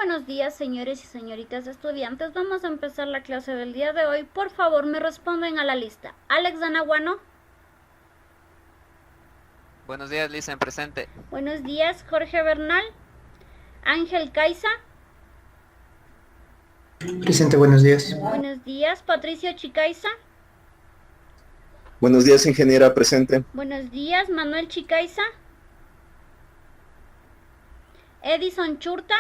buenos días, señores y señoritas estudiantes. Vamos a empezar la clase del día de hoy. Por favor, me responden a la lista. Alex Danaguano. Buenos días, Lisa, en presente. Buenos días, Jorge Bernal. Ángel Caiza. Presente, buenos días. Buenos días, Patricio Chicaiza. Buenos días, ingeniera, presente. Buenos días, Manuel Chicaiza. Edison Churta.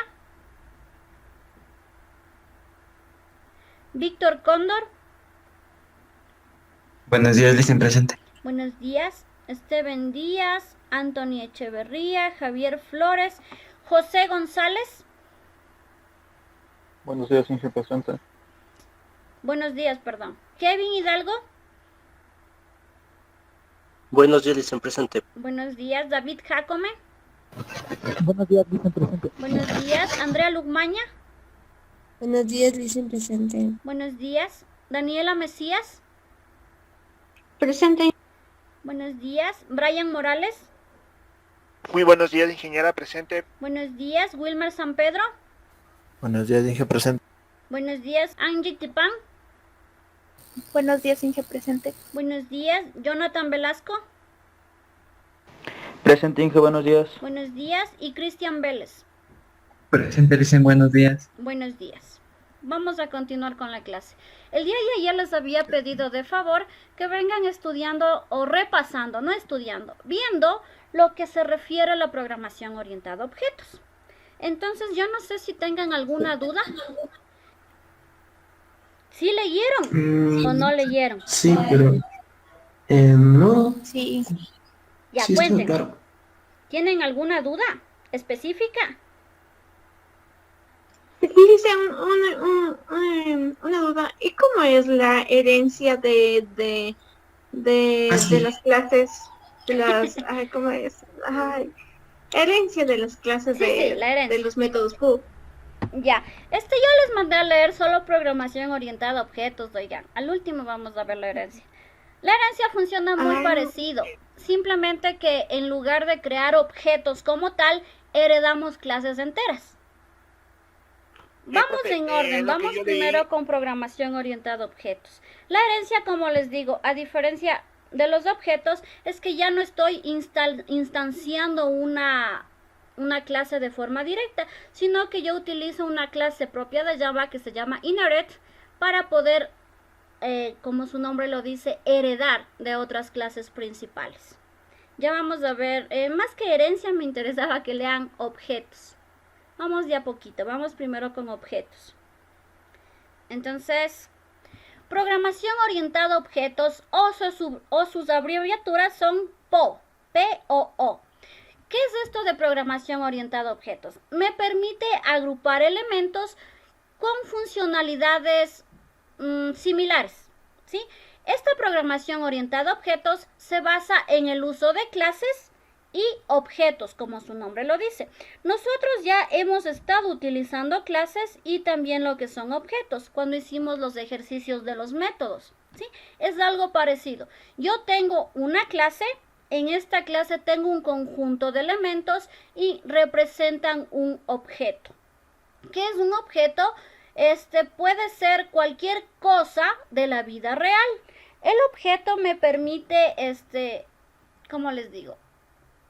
Víctor Cóndor. Buenos días, Lisa, en presente. Buenos días, Esteban Díaz, Anthony Echeverría, Javier Flores, José González. Buenos días, ingeniero presente. Buenos días, perdón. Kevin Hidalgo. Buenos días, Lisa, en presente. Buenos días, David Jacome. Buenos días, Lisa, en presente. Buenos días, Andrea Lugmaña. Buenos días, Lisa, en presente. Buenos días, Daniela Mesías. Presente. Buenos días, Brian Morales. Muy buenos días, ingeniera, presente. Buenos días, Wilmer San Pedro. Buenos días, ingeniero presente. Buenos días, Angie Tipán. Buenos días, ingeniero presente. Buenos días, Jonathan Velasco. Presente, ingeniero, buenos días. Buenos días, y Cristian Vélez. Presente, Lisa, buenos días. Buenos días. Vamos a continuar con la clase. El día de ayer les había pedido de favor que vengan estudiando o repasando, no estudiando, viendo lo que se refiere a la programación orientada a objetos. Entonces yo no sé si tengan alguna duda. ¿Sí leyeron o no leyeron? Sí, pero no. Sí. Ya, Sí, está cuenten. claro. ¿Tienen alguna duda específica? Dice una duda. ¿Y cómo es la herencia de las clases? De las, ¿cómo es? Herencia de las clases Sí, la herencia. de los métodos PUB. Ya, yo les mandé a leer solo programación orientada a objetos, oigan. Al último vamos a ver la herencia. La herencia funciona muy parecido, simplemente que en lugar de crear objetos como tal, heredamos clases enteras. Vamos en orden, vamos primero con programación orientada a objetos. La herencia, como les digo, a diferencia de los objetos, es que ya no estoy instanciando una clase de forma directa, sino que yo utilizo una clase propia de Java que se llama inherit para poder, como su nombre lo dice, heredar de otras clases principales. Ya vamos a ver, más que herencia me interesaba que lean objetos. Vamos de a poquito, vamos primero con objetos. Entonces, programación orientada a objetos o sus abreviaturas son POO, P-O-O. ¿Qué es esto de programación orientada a objetos? Me permite agrupar elementos con funcionalidades similares, ¿sí? Esta programación orientada a objetos se basa en el uso de clases y objetos, como su nombre lo dice. Nosotros ya hemos estado utilizando clases y también lo que son objetos cuando hicimos los ejercicios de los métodos, ¿sí? Es algo parecido. Yo tengo una clase. En esta clase tengo un conjunto de elementos y representan un objeto. ¿Qué es un objeto? Puede ser cualquier cosa de la vida real. El objeto me permite, ¿cómo les digo?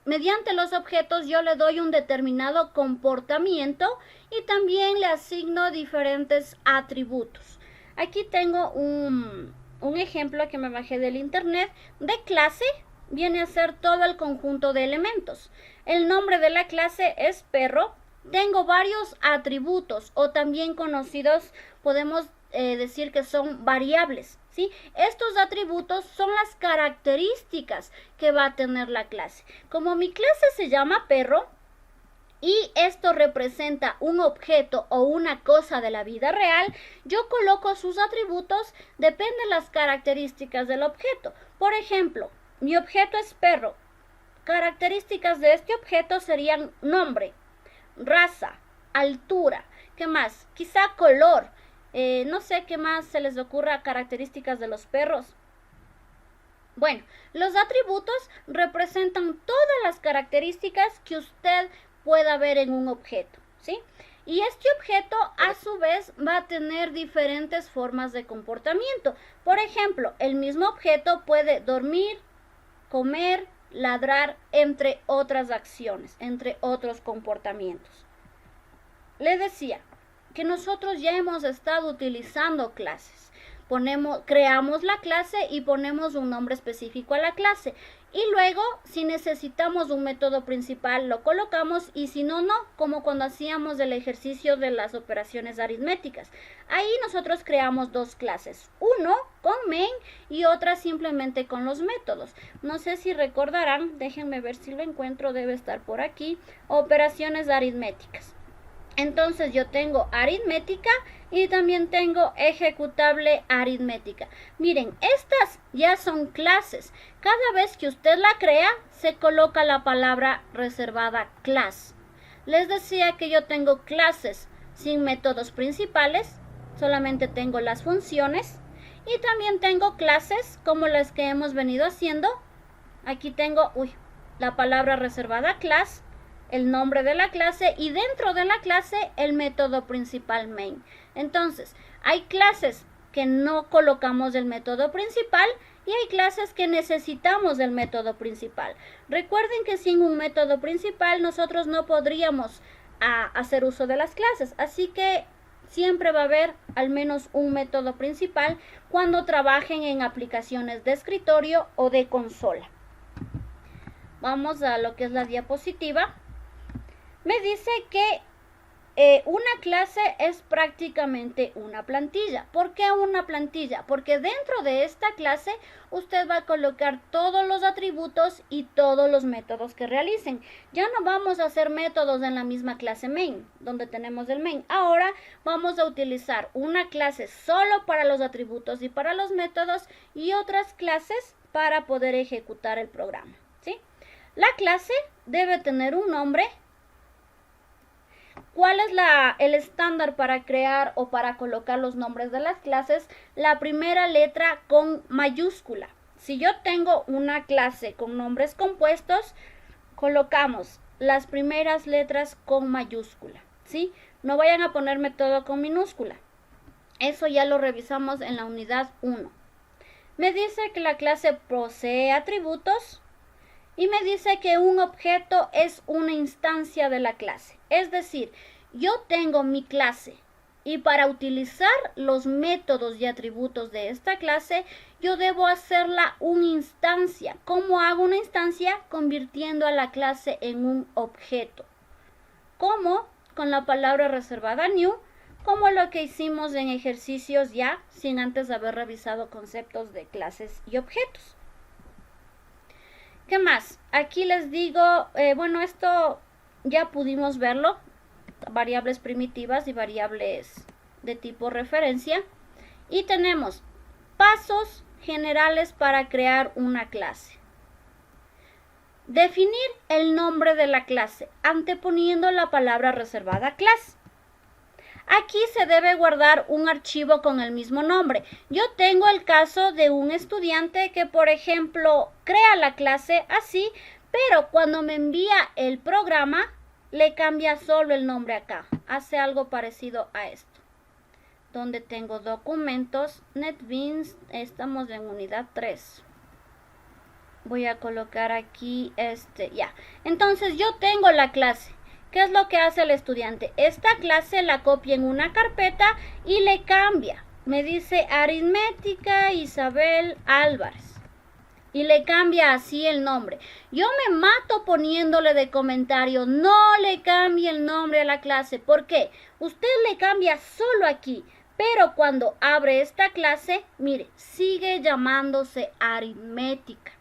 Mediante los objetos yo le doy un determinado comportamiento y también le asigno diferentes atributos. Aquí tengo un ejemplo que me bajé del internet de clase. Viene a ser todo el conjunto de elementos. El nombre de la clase es perro. Tengo varios atributos o también conocidos, podemos decir que son variables, ¿sí? Estos atributos son las características que va a tener la clase. Como mi clase se llama perro y esto representa un objeto o una cosa de la vida real, yo coloco sus atributos, depende de las características del objeto. Por ejemplo, mi objeto es perro. Características de este objeto serían nombre, raza, altura, ¿qué más? Quizá color, no sé qué más se les ocurra características de los perros. Bueno, los atributos representan todas las características que usted pueda ver en un objeto, ¿sí? Y este objeto a su vez va a tener diferentes formas de comportamiento. Por ejemplo, el mismo objeto puede dormir, comer, ladrar, entre otras acciones, entre otros comportamientos. Les decía que nosotros ya hemos estado utilizando clases. Creamos la clase y ponemos un nombre específico a la clase. Y luego, si necesitamos un método principal, lo colocamos y si no, no, como cuando hacíamos el ejercicio de las operaciones aritméticas. Ahí nosotros creamos dos clases, uno con main y otra simplemente con los métodos. No sé si recordarán, déjenme ver si lo encuentro, debe estar por aquí, operaciones aritméticas. Entonces yo tengo aritmética y también tengo ejecutable aritmética. Miren, estas ya son clases. Cada vez que usted la crea, se coloca la palabra reservada class. Les decía que yo tengo clases sin métodos principales, solamente tengo las funciones. Y también tengo clases como las que hemos venido haciendo. Aquí tengo la palabra reservada class, el nombre de la clase y dentro de la clase el método principal main. Entonces, hay clases que no colocamos el método principal y hay clases que necesitamos del método principal. Recuerden que sin un método principal nosotros no podríamos hacer uso de las clases, así que siempre va a haber al menos un método principal cuando trabajen en aplicaciones de escritorio o de consola. Vamos a lo que es la diapositiva. Me dice que una clase es prácticamente una plantilla. ¿Por qué una plantilla? Porque dentro de esta clase usted va a colocar todos los atributos y todos los métodos que realicen. Ya no vamos a hacer métodos en la misma clase main, donde tenemos el main. Ahora vamos a utilizar una clase solo para los atributos y para los métodos y otras clases para poder ejecutar el programa, ¿sí? La clase debe tener un nombre. ¿Cuál es el estándar para crear o para colocar los nombres de las clases? La primera letra con mayúscula. Si yo tengo una clase con nombres compuestos, colocamos las primeras letras con mayúscula, ¿sí? No vayan a ponerme todo con minúscula. Eso ya lo revisamos en la unidad 1. Me dice que la clase posee atributos. Y me dice que un objeto es una instancia de la clase. Es decir, yo tengo mi clase y para utilizar los métodos y atributos de esta clase, yo debo hacerla una instancia. ¿Cómo hago una instancia? Convirtiendo a la clase en un objeto. ¿Cómo? Con la palabra reservada new, como lo que hicimos en ejercicios ya, sin antes haber revisado conceptos de clases y objetos. ¿Qué más? Aquí les digo, esto ya pudimos verlo, variables primitivas y variables de tipo referencia. Y tenemos pasos generales para crear una clase. Definir el nombre de la clase, anteponiendo la palabra reservada class. Aquí se debe guardar un archivo con el mismo nombre. Yo tengo el caso de un estudiante que, por ejemplo, crea la clase así, pero cuando me envía el programa, le cambia solo el nombre acá. Hace algo parecido a esto. Donde tengo documentos, NetBeans, estamos en unidad 3. Voy a colocar aquí ya. Entonces yo tengo la clase. ¿Qué es lo que hace el estudiante? Esta clase la copia en una carpeta y le cambia. Me dice aritmética Isabel Álvarez. Y le cambia así el nombre. Yo me mato poniéndole de comentario, no le cambie el nombre a la clase. ¿Por qué? Usted le cambia solo aquí. Pero cuando abre esta clase, mire, sigue llamándose aritmética.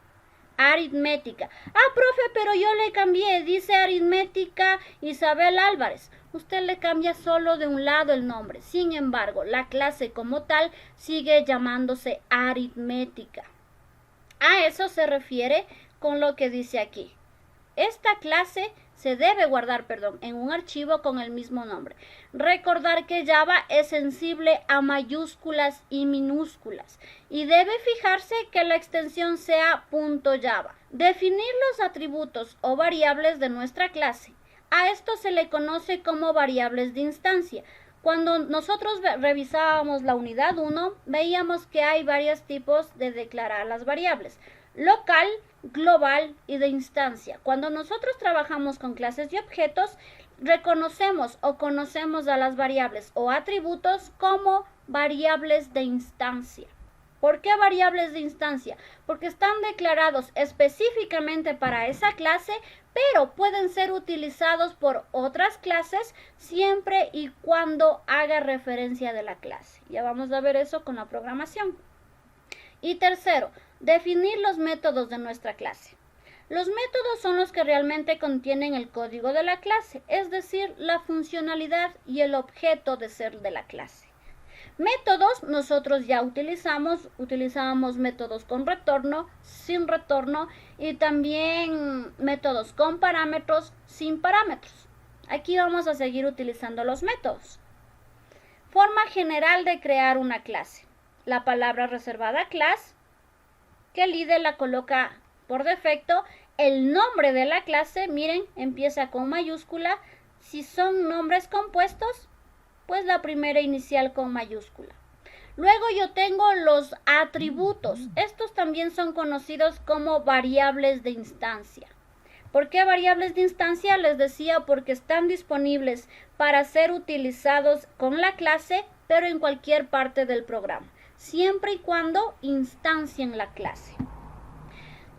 Aritmética. Profe, pero yo le cambié, dice aritmética Isabel Álvarez. Usted le cambia solo de un lado el nombre. Sin embargo, la clase como tal sigue llamándose aritmética. A eso se refiere con lo que dice aquí. Esta clase se debe guardar, en un archivo con el mismo nombre. Recordar que Java es sensible a mayúsculas y minúsculas y debe fijarse que la extensión sea .java. Definir los atributos o variables de nuestra clase. A esto se le conoce como variables de instancia. Cuando nosotros revisábamos la unidad 1, veíamos que hay varios tipos de declarar las variables: local, global y de instancia. Cuando nosotros trabajamos con clases y objetos, reconocemos o conocemos a las variables o atributos como variables de instancia. ¿Por qué variables de instancia? Porque están declarados específicamente para esa clase, pero pueden ser utilizados por otras clases siempre y cuando haga referencia de la clase. Ya vamos a ver eso con la programación. Y tercero, definir los métodos de nuestra clase. Los métodos son los que realmente contienen el código de la clase, es decir, la funcionalidad y el objeto de ser de la clase. Métodos nosotros ya utilizábamos métodos con retorno, sin retorno y también métodos con parámetros, sin parámetros. Aquí vamos a seguir utilizando los métodos. Forma general de crear una clase. La palabra reservada class, que el IDE la coloca por defecto. El nombre de la clase, miren, empieza con mayúscula. Si son nombres compuestos, pues la primera inicial con mayúscula. Luego yo tengo los atributos. Estos también son conocidos como variables de instancia. ¿Por qué variables de instancia? Les decía porque están disponibles para ser utilizados con la clase, pero en cualquier parte del programa, siempre y cuando instancien la clase.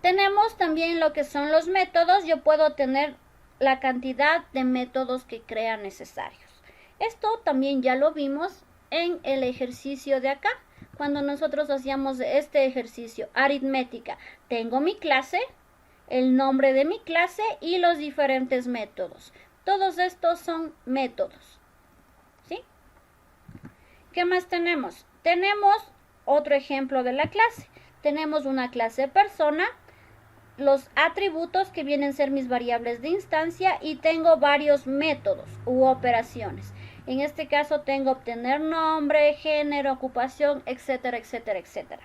Tenemos también lo que son los métodos. Yo puedo tener la cantidad de métodos que crea necesarios. Esto también ya lo vimos en el ejercicio de acá, cuando nosotros hacíamos este ejercicio, aritmética. Tengo mi clase, el nombre de mi clase y los diferentes métodos. Todos estos son métodos, ¿sí? ¿Qué más tenemos? Tenemos otro ejemplo de la clase. Tenemos una clase persona, los atributos que vienen a ser mis variables de instancia y tengo varios métodos u operaciones. En este caso tengo obtener nombre, género, ocupación, etcétera, etcétera, etcétera.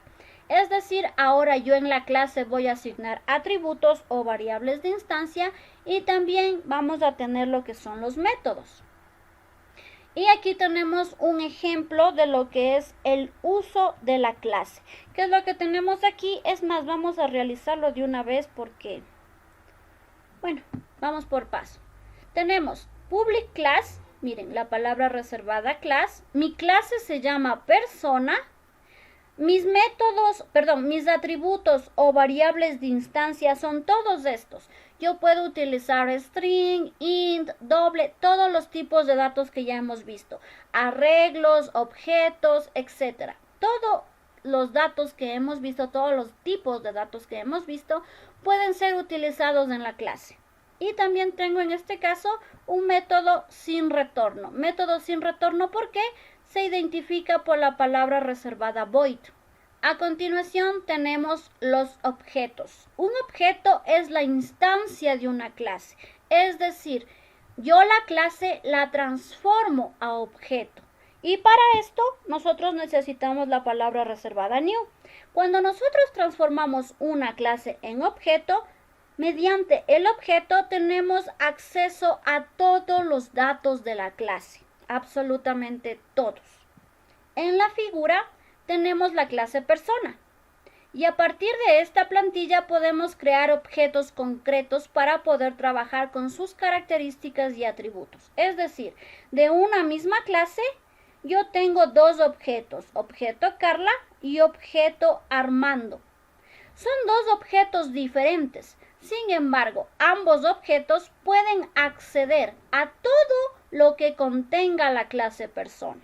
Es decir, ahora yo en la clase voy a asignar atributos o variables de instancia y también vamos a tener lo que son los métodos. Y aquí tenemos un ejemplo de lo que es el uso de la clase. ¿Qué es lo que tenemos aquí? Es más, vamos a realizarlo de una vez porque, bueno, vamos por paso. Tenemos public class. Miren, la palabra reservada class. Mi clase se llama persona. Mis atributos o variables de instancia son todos estos. Yo puedo utilizar string, int, doble, todos los tipos de datos que ya hemos visto. Arreglos, objetos, etc. Todos los datos que hemos visto, todos los tipos de datos que hemos visto, pueden ser utilizados en la clase. Y también tengo en este caso un método sin retorno. Método sin retorno porque se identifica por la palabra reservada void. A continuación tenemos los objetos. Un objeto es la instancia de una clase. Es decir, yo la clase la transformo a objeto. Y para esto nosotros necesitamos la palabra reservada new. Cuando nosotros transformamos una clase en objeto, mediante el objeto tenemos acceso a todos los datos de la clase, absolutamente todos. En la figura tenemos la clase persona y a partir de esta plantilla podemos crear objetos concretos para poder trabajar con sus características y atributos. Es decir, de una misma clase yo tengo dos objetos, objeto Carla y objeto Armando. Son dos objetos diferentes. Sin embargo, ambos objetos pueden acceder a todo lo que contenga la clase persona.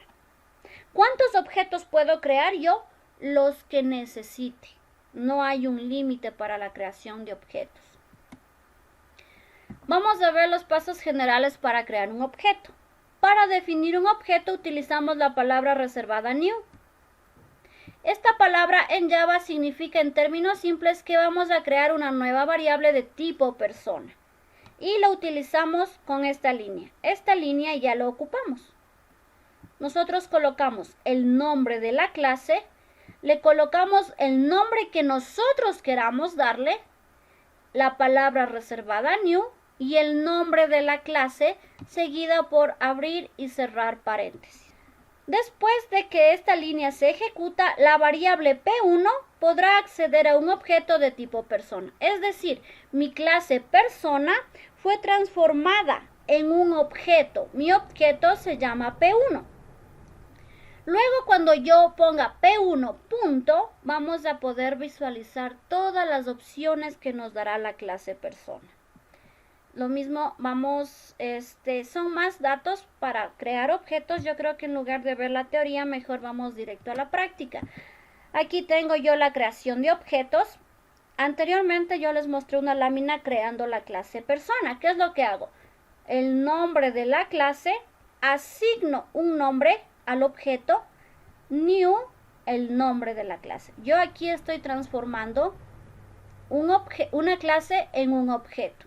¿Cuántos objetos puedo crear yo? Los que necesite. No hay un límite para la creación de objetos. Vamos a ver los pasos generales para crear un objeto. Para definir un objeto utilizamos la palabra reservada new. Esta palabra en Java significa en términos simples que vamos a crear una nueva variable de tipo persona. Y la utilizamos con esta línea. Esta línea ya la ocupamos. Nosotros colocamos el nombre de la clase, le colocamos el nombre que nosotros queramos darle, la palabra reservada new y el nombre de la clase seguida por abrir y cerrar paréntesis. Después de que esta línea se ejecuta, la variable P1 podrá acceder a un objeto de tipo persona. Es decir, mi clase persona fue transformada en un objeto. Mi objeto se llama P1. Luego, cuando yo ponga P1 punto, vamos a poder visualizar todas las opciones que nos dará la clase persona. Lo mismo, son más datos para crear objetos. Yo creo que en lugar de ver la teoría, mejor vamos directo a la práctica. Aquí tengo yo la creación de objetos. Anteriormente yo les mostré una lámina creando la clase persona. ¿Qué es lo que hago? El nombre de la clase, asigno un nombre al objeto, new, el nombre de la clase. Yo aquí estoy transformando una clase en un objeto.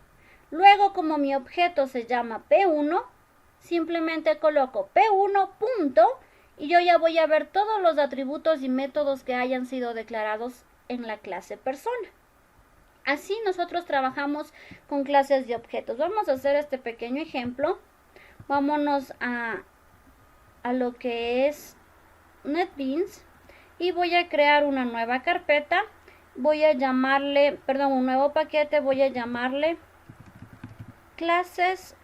Luego, como mi objeto se llama P1, simplemente coloco P1 punto y yo ya voy a ver todos los atributos y métodos que hayan sido declarados en la clase persona. Así nosotros trabajamos con clases de objetos. Vamos a hacer este pequeño ejemplo. Vámonos a lo que es NetBeans y voy a crear una nueva carpeta. Voy a llamarle, un nuevo paquete, voy a llamarle clases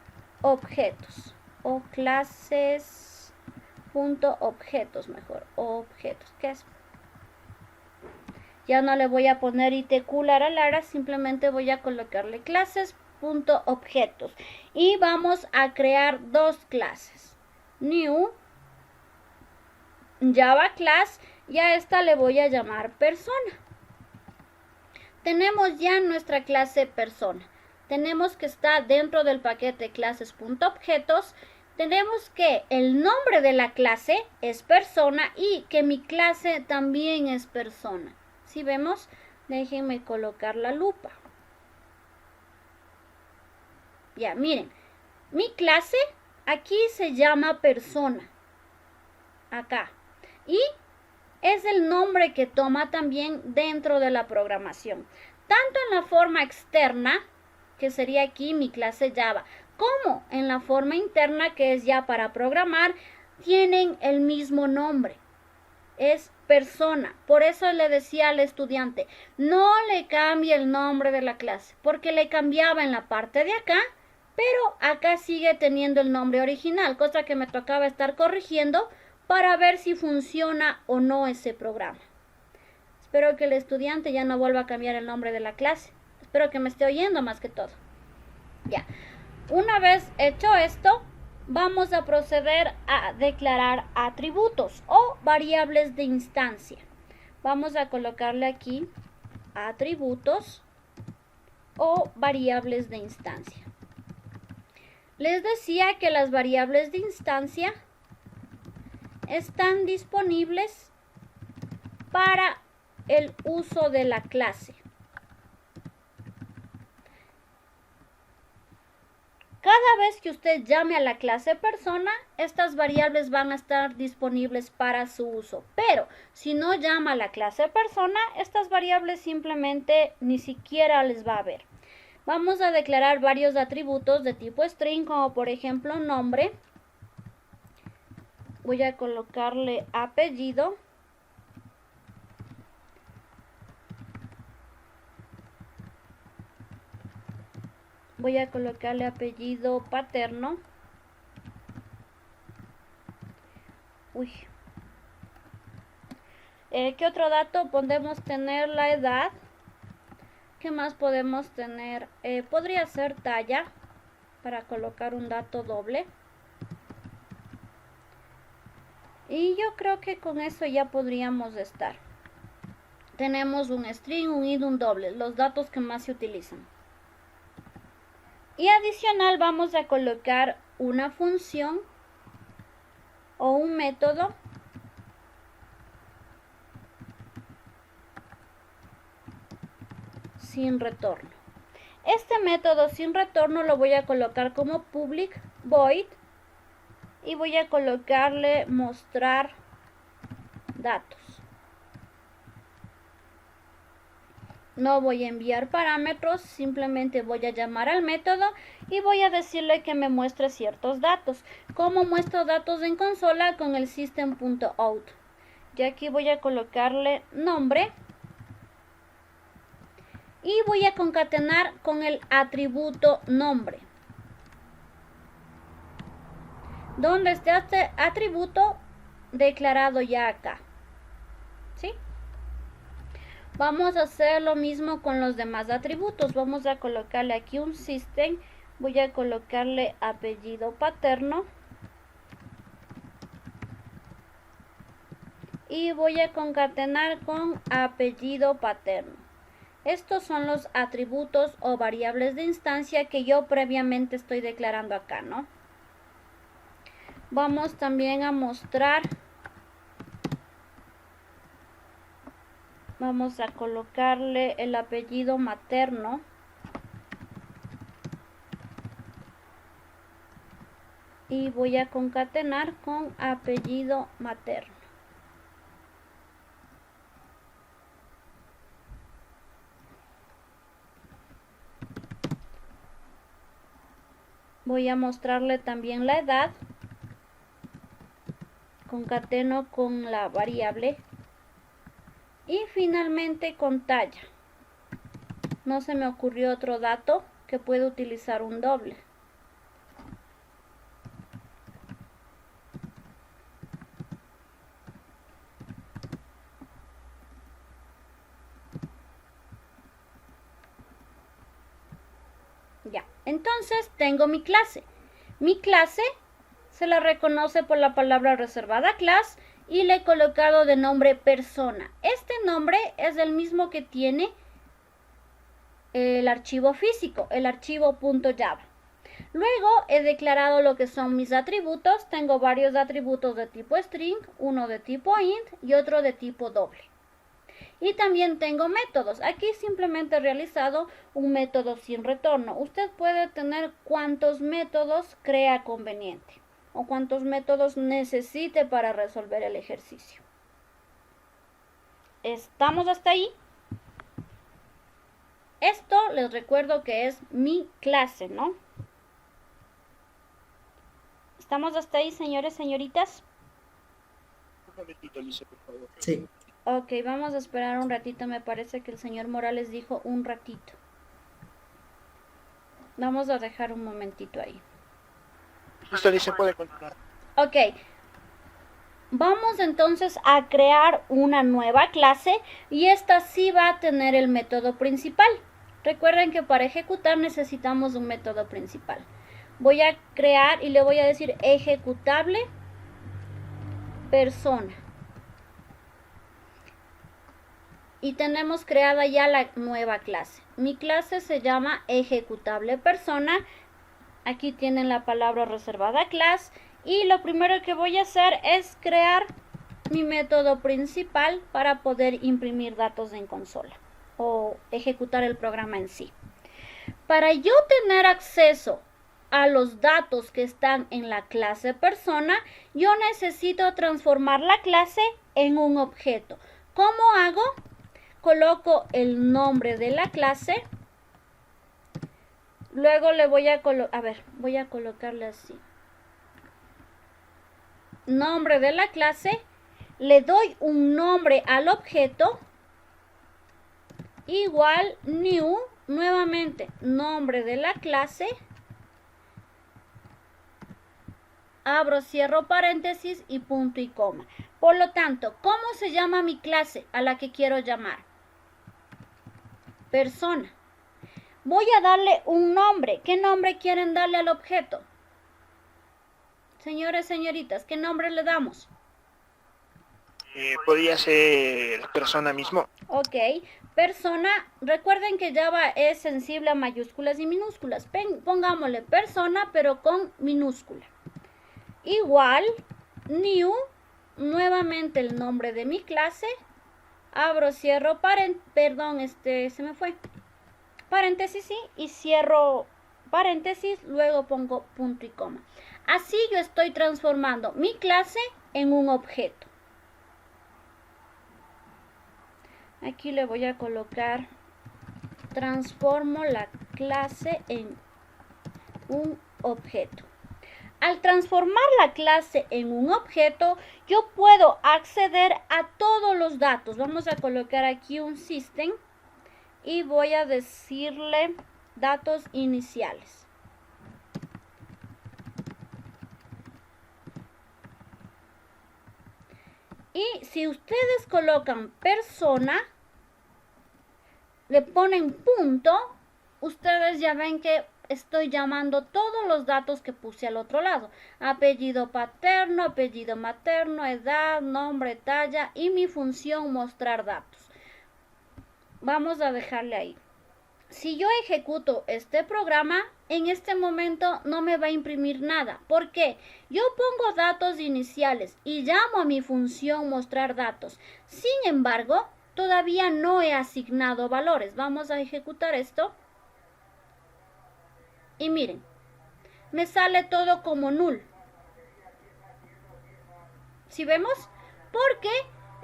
objetos o clases.objetos, mejor, objetos, ¿qué es? Ya no le voy a poner ITQ Lara, simplemente voy a colocarle clases.objetos y vamos a crear dos clases, new Java class, y a esta le voy a llamar persona. Tenemos ya nuestra clase persona. Tenemos que está dentro del paquete clases.objetos. Tenemos que el nombre de la clase es persona y que mi clase también es persona. Si vemos, déjenme colocar la lupa. Ya, miren, mi clase aquí se llama persona. Acá. Y es el nombre que toma también dentro de la programación. Tanto en la forma externa, que sería aquí mi clase Java, como en la forma interna, que es ya para programar, tienen el mismo nombre. Es persona. Por eso le decía al estudiante, no le cambie el nombre de la clase, porque le cambiaba en la parte de acá, pero acá sigue teniendo el nombre original, cosa que me tocaba estar corrigiendo para ver si funciona o no ese programa. Espero que el estudiante ya no vuelva a cambiar el nombre de la clase. Espero que me esté oyendo más que todo. Ya. Una vez hecho esto, vamos a proceder a declarar atributos o variables de instancia. Vamos a colocarle aquí atributos o variables de instancia. Les decía que las variables de instancia están disponibles para el uso de la clase. Cada vez que usted llame a la clase persona, estas variables van a estar disponibles para su uso. Pero si no llama a la clase persona, estas variables simplemente ni siquiera les va a ver. Vamos a declarar varios atributos de tipo string, como por ejemplo nombre. Voy a colocarle apellido. Voy a colocarle apellido paterno. ¿Qué otro dato? Podemos tener la edad. ¿Qué más podemos tener? Podría ser talla, para colocar un dato doble. Y yo creo que con eso ya podríamos estar. Tenemos un string, un id, un doble, los datos que más se utilizan. Y adicional vamos a colocar una función o un método sin retorno. Este método sin retorno lo voy a colocar como public void y voy a colocarle mostrar datos. No voy a enviar parámetros, simplemente voy a llamar al método y voy a decirle que me muestre ciertos datos. ¿Cómo muestro datos en consola? Con el system.out. Y aquí voy a colocarle nombre y voy a concatenar con el atributo nombre. ¿Dónde está este atributo? Declarado ya acá. ¿Sí? Vamos a hacer lo mismo con los demás atributos. Vamos a colocarle aquí un system. Voy a colocarle apellido paterno. Y voy a concatenar con apellido paterno. Estos son los atributos o variables de instancia que yo previamente estoy declarando acá, ¿no? Vamos también a mostrar. Vamos a colocarle el apellido materno. Y voy a concatenar con apellido materno. Voy a mostrarle también la edad. Concateno con la variable. Y finalmente con talla. No se me ocurrió otro dato que pueda utilizar un doble. Ya, entonces tengo mi clase. Mi clase se la reconoce por la palabra reservada class y le he colocado de nombre persona. Este nombre es el mismo que tiene el archivo físico, el archivo .java. Luego he declarado lo que son mis atributos. Tengo varios atributos de tipo string, uno de tipo int y otro de tipo doble. Y también tengo métodos. Aquí simplemente he realizado un método sin retorno. Usted puede tener cuantos métodos crea conveniente o cuantos métodos necesite para resolver el ejercicio. ¿Estamos hasta ahí? Esto les recuerdo que es mi clase, ¿no? ¿Estamos hasta ahí, señores, señoritas? Un momentito, Alicia, por favor. Sí. Ok, vamos a esperar un ratito. Me parece que el señor Morales dijo un ratito. Vamos a dejar un momentito ahí. Listo, Alicia, puede continuar. Ok. Vamos entonces a crear una nueva clase y esta sí va a tener el método principal. Recuerden que para ejecutar necesitamos un método principal. Voy a crear y le voy a decir ejecutable persona. Y tenemos creada ya la nueva clase. Mi clase se llama ejecutable persona. Aquí tienen la palabra reservada class. Y lo primero que voy a hacer es crear mi método principal para poder imprimir datos en consola o ejecutar el programa en sí. Para yo tener acceso a los datos que están en la clase persona, yo necesito transformar la clase en un objeto. ¿Cómo hago? Coloco el nombre de la clase. Luego le voy a voy a colocarle así. Nombre de la clase. Le doy un nombre al objeto. Igual new. Nuevamente, nombre de la clase. Abro, cierro paréntesis y punto y coma. Por lo tanto, ¿cómo se llama mi clase a la que quiero llamar? Persona. Voy a darle un nombre. ¿Qué nombre quieren darle al objeto? Señores, señoritas, ¿qué nombre le damos? Podría ser persona mismo. Ok, persona. Recuerden que Java es sensible a mayúsculas y minúsculas. Pongámosle persona, pero con minúscula. Igual, new, nuevamente el nombre de mi clase. Abro, cierro se me fue. Paréntesis, sí, y cierro paréntesis, luego pongo punto y coma. Así yo estoy transformando mi clase en un objeto. Aquí le voy a colocar transformo la clase en un objeto. Al transformar la clase en un objeto, yo puedo acceder a todos los datos. Vamos a colocar aquí un system y voy a decirle datos iniciales. Y si ustedes colocan persona, le ponen punto, ustedes ya ven que estoy llamando todos los datos que puse al otro lado. Apellido paterno, apellido materno, edad, nombre, talla y mi función mostrar datos. Vamos a dejarle ahí. Si yo ejecuto este programa, en este momento no me va a imprimir nada. ¿Por qué? Yo pongo datos iniciales y llamo a mi función mostrar datos. Sin embargo, todavía no he asignado valores. Vamos a ejecutar esto. Y miren, me sale todo como null. ¿Sí vemos? Porque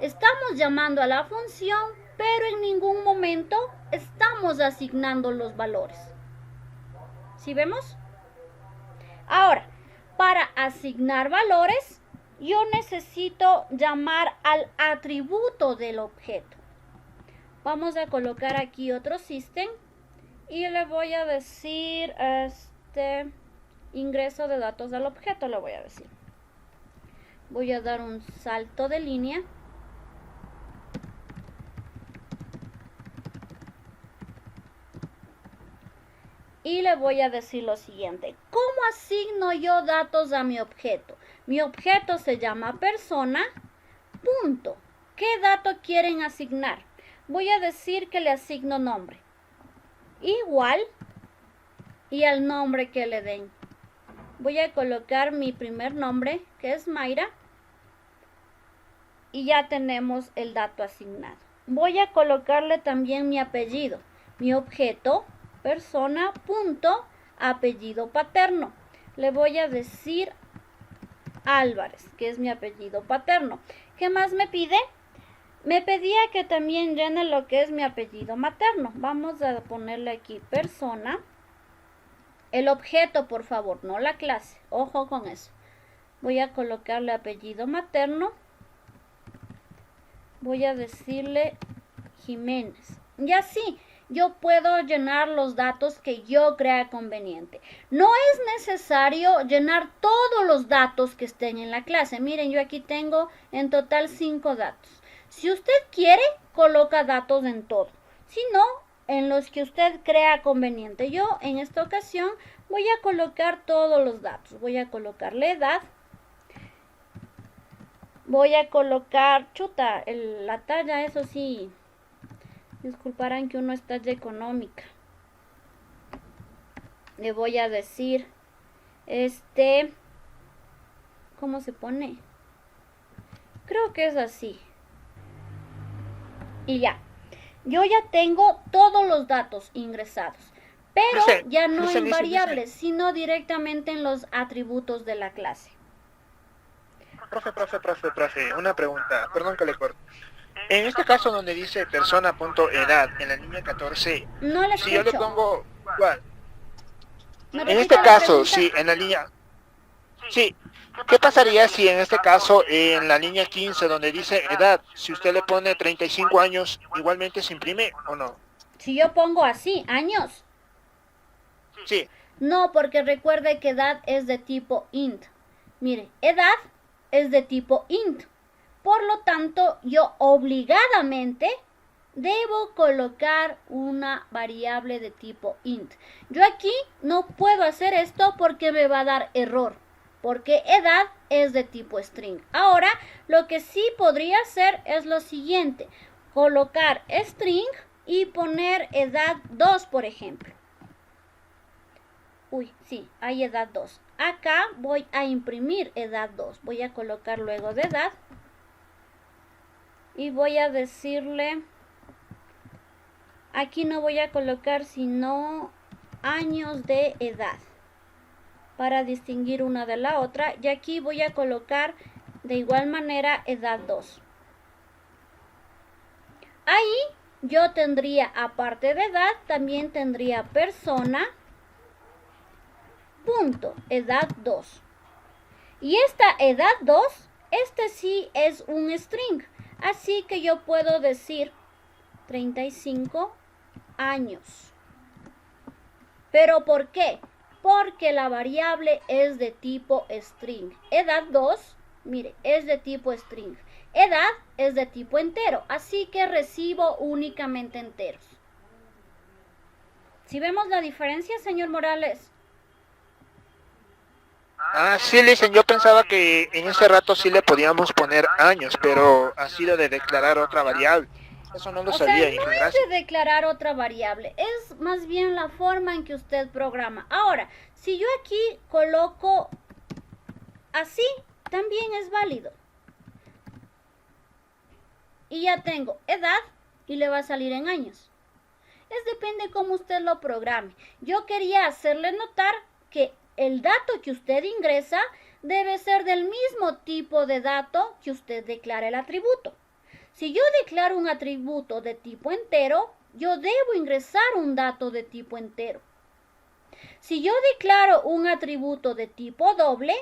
estamos llamando a la función, pero en ningún momento estamos asignando los valores. ¿Sí vemos? Ahora, para asignar valores, yo necesito llamar al atributo del objeto. Vamos a colocar aquí otro system. Y le voy a decir, ingreso de datos al objeto, le voy a decir. Voy a dar un salto de línea. Y le voy a decir lo siguiente. ¿Cómo asigno yo datos a mi objeto? Mi objeto se llama persona, punto. ¿Qué dato quieren asignar? Voy a decir que le asigno nombre. Igual y al nombre que le den. Voy a colocar mi primer nombre, que es Mayra, y ya tenemos el dato asignado. Voy a colocarle también mi apellido, mi objeto, persona, punto, apellido paterno. Le voy a decir Álvarez, que es mi apellido paterno. ¿Qué más me pide? Me pedía que también llene lo que es mi apellido materno. Vamos a ponerle aquí persona. El objeto, por favor, no la clase. Ojo con eso. Voy a colocarle apellido materno. Voy a decirle Jiménez. Y así yo puedo llenar los datos que yo crea conveniente. No es necesario llenar todos los datos que estén en la clase. Miren, yo aquí tengo en total 5 datos. Si usted quiere, coloca datos en todo. Si no, en los que usted crea conveniente. Yo, en esta ocasión, voy a colocar todos los datos. Voy a colocar la edad. Voy a colocar, la talla, eso sí. Disculparán que uno es talla económica. Le voy a decir, ¿cómo se pone? Creo que es así. Y ya, yo ya tengo todos los datos ingresados, pero ya no en variables, sino directamente en los atributos de la clase. Profe, una pregunta, perdón que le corte. En este caso donde dice persona.edad, en la línea 14, No le escucho. si yo le pongo, ¿cuál? ¿Me En repite este la caso, pregunta? sí, en la línea, sí. ¿Qué pasaría si en este caso, en la línea 15, donde dice edad, si usted le pone 35 años, igualmente se imprime o no? Si yo pongo así, años. Sí. No, porque recuerde que edad es de tipo int. Mire, edad es de tipo int. Por lo tanto, yo obligadamente debo colocar una variable de tipo int. Yo aquí no puedo hacer esto porque me va a dar error, porque edad es de tipo string. Ahora, lo que sí podría hacer es lo siguiente: colocar string y poner edad 2, por ejemplo. Uy, sí, hay edad 2. Acá voy a imprimir edad 2. Voy a colocar luego de edad. Y voy a decirle, aquí no voy a colocar sino años de edad, para distinguir una de la otra. Y aquí voy a colocar de igual manera edad 2. Ahí yo tendría, aparte de edad, también tendría persona, punto, edad 2. Y esta edad 2, este sí es un string. Así que yo puedo decir 35 años. ¿Pero por qué? Porque la variable es de tipo string. Edad 2, mire, es de tipo string. Edad es de tipo entero, así que recibo únicamente enteros. ¿Sí vemos la diferencia, señor Morales? Ah, sí, dicen, yo pensaba que en ese rato sí le podíamos poner años, pero ha sido de declarar otra variable. Eso no lo O sabía, sea, Inge, no es gracias. de declarar otra variable, es más bien la forma en que usted programa. Ahora, si yo aquí coloco así, también es válido. Y ya tengo edad y le va a salir en años. Depende cómo usted lo programe. Yo quería hacerle notar que el dato que usted ingresa debe ser del mismo tipo de dato que usted declara el atributo. Si yo declaro un atributo de tipo entero, yo debo ingresar un dato de tipo entero. Si yo declaro un atributo de tipo doble,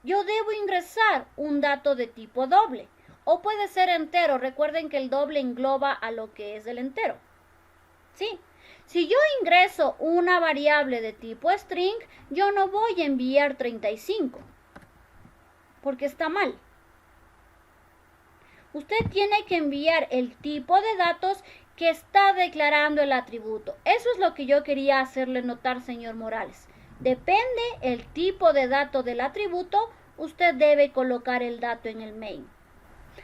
yo debo ingresar un dato de tipo doble. O puede ser entero. Recuerden que el doble engloba a lo que es el entero. ¿Sí? Si yo ingreso una variable de tipo string, yo no voy a enviar 35. Porque está mal. Usted tiene que enviar el tipo de datos que está declarando el atributo. Eso es lo que yo quería hacerle notar, señor Morales. Depende el tipo de dato del atributo, usted debe colocar el dato en el main.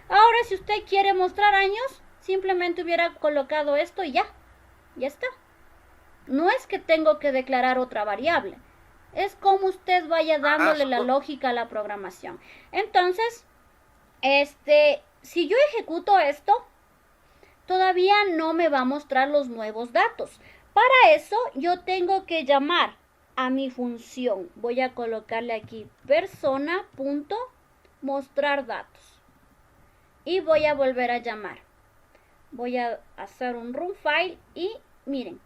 Ahora, si usted quiere mostrar años, simplemente hubiera colocado esto y ya está. No es que tengo que declarar otra variable. Es como usted vaya dándole la lógica a la programación. Entonces, si yo ejecuto esto, todavía no me va a mostrar los nuevos datos. Para eso, yo tengo que llamar a mi función. Voy a colocarle aquí persona.mostrar datos. Y voy a volver a llamar. Voy a hacer un run file y miren.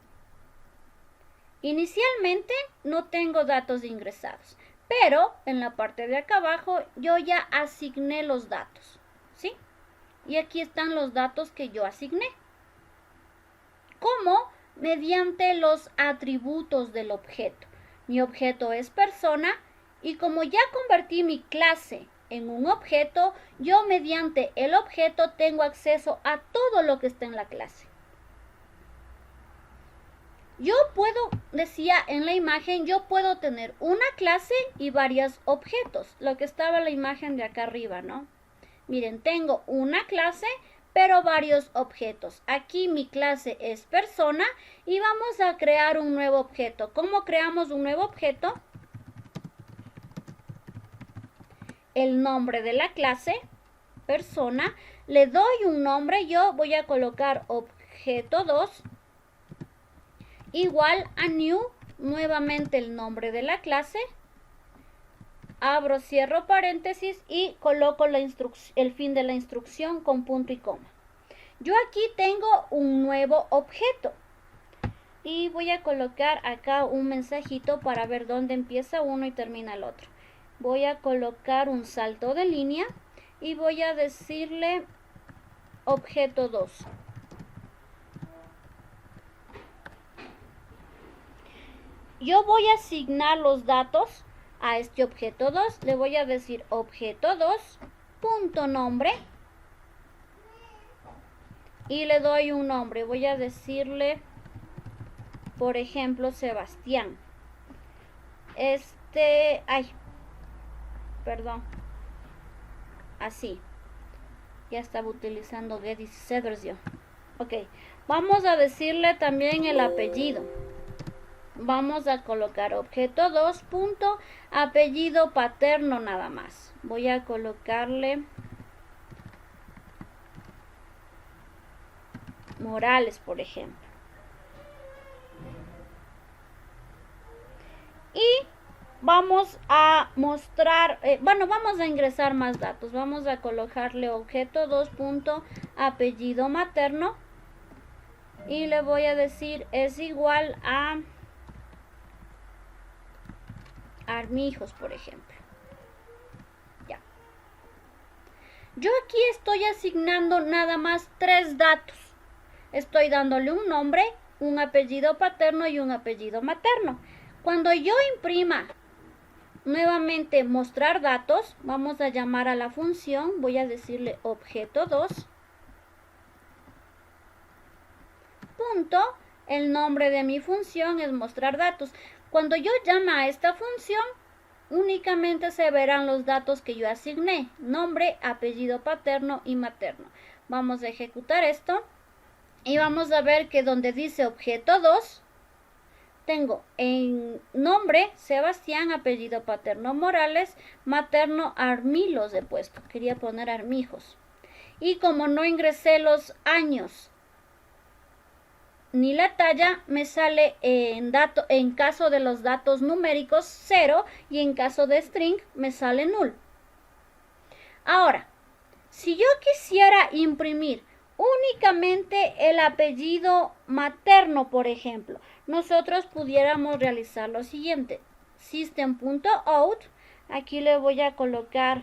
Inicialmente no tengo datos ingresados, pero en la parte de acá abajo yo ya asigné los datos, ¿sí? Y aquí están los datos que yo asigné. ¿Cómo? Mediante los atributos del objeto. Mi objeto es persona y como ya convertí mi clase en un objeto, yo mediante el objeto tengo acceso a todo lo que está en la clase. Yo puedo, decía en la imagen, yo puedo tener una clase y varios objetos. Lo que estaba en la imagen de acá arriba, ¿no? Miren, tengo una clase, pero varios objetos. Aquí mi clase es persona y vamos a crear un nuevo objeto. ¿Cómo creamos un nuevo objeto? El nombre de la clase, persona, le doy un nombre, yo voy a colocar objeto 2, igual a new, nuevamente el nombre de la clase, abro, cierro paréntesis y coloco el fin de la instrucción con punto y coma. Yo aquí tengo un nuevo objeto y voy a colocar acá un mensajito para ver dónde empieza uno y termina el otro. Voy a colocar un salto de línea y voy a decirle objeto 2. Yo voy a asignar los datos a este objeto 2. Le voy a decir objeto 2, punto nombre. Y le doy un nombre. Voy a decirle, por ejemplo, Sebastián. Perdón. Así. Ya estaba utilizando get y setters yo. Ok. Vamos a decirle también el apellido. Vamos a colocar objeto 2, punto, apellido paterno nada más. Voy a colocarle Morales, por ejemplo. Y vamos a mostrar, vamos a ingresar más datos. Vamos a colocarle objeto 2, punto, apellido materno. y le voy a decir es igual a armijos, por ejemplo. Ya. Yo aquí estoy asignando nada más 3 datos. Estoy dándole un nombre, un apellido paterno y un apellido materno. Cuando yo imprima nuevamente mostrar datos, vamos a llamar a la función, voy a decirle objeto 2, punto, el nombre de mi función es mostrar datos. Cuando yo llamo a esta función, únicamente se verán los datos que yo asigné, nombre, apellido paterno y materno. Vamos a ejecutar esto y vamos a ver que donde dice objeto 2, tengo en nombre Sebastián, apellido paterno Morales, materno Armilos he puesto, quería poner Armijos. Y como no ingresé los años ni la talla, me sale en caso de los datos numéricos 0 y en caso de string me sale null. Ahora, si yo quisiera imprimir únicamente el apellido materno, por ejemplo, nosotros pudiéramos realizar lo siguiente. System.out, aquí le voy a colocar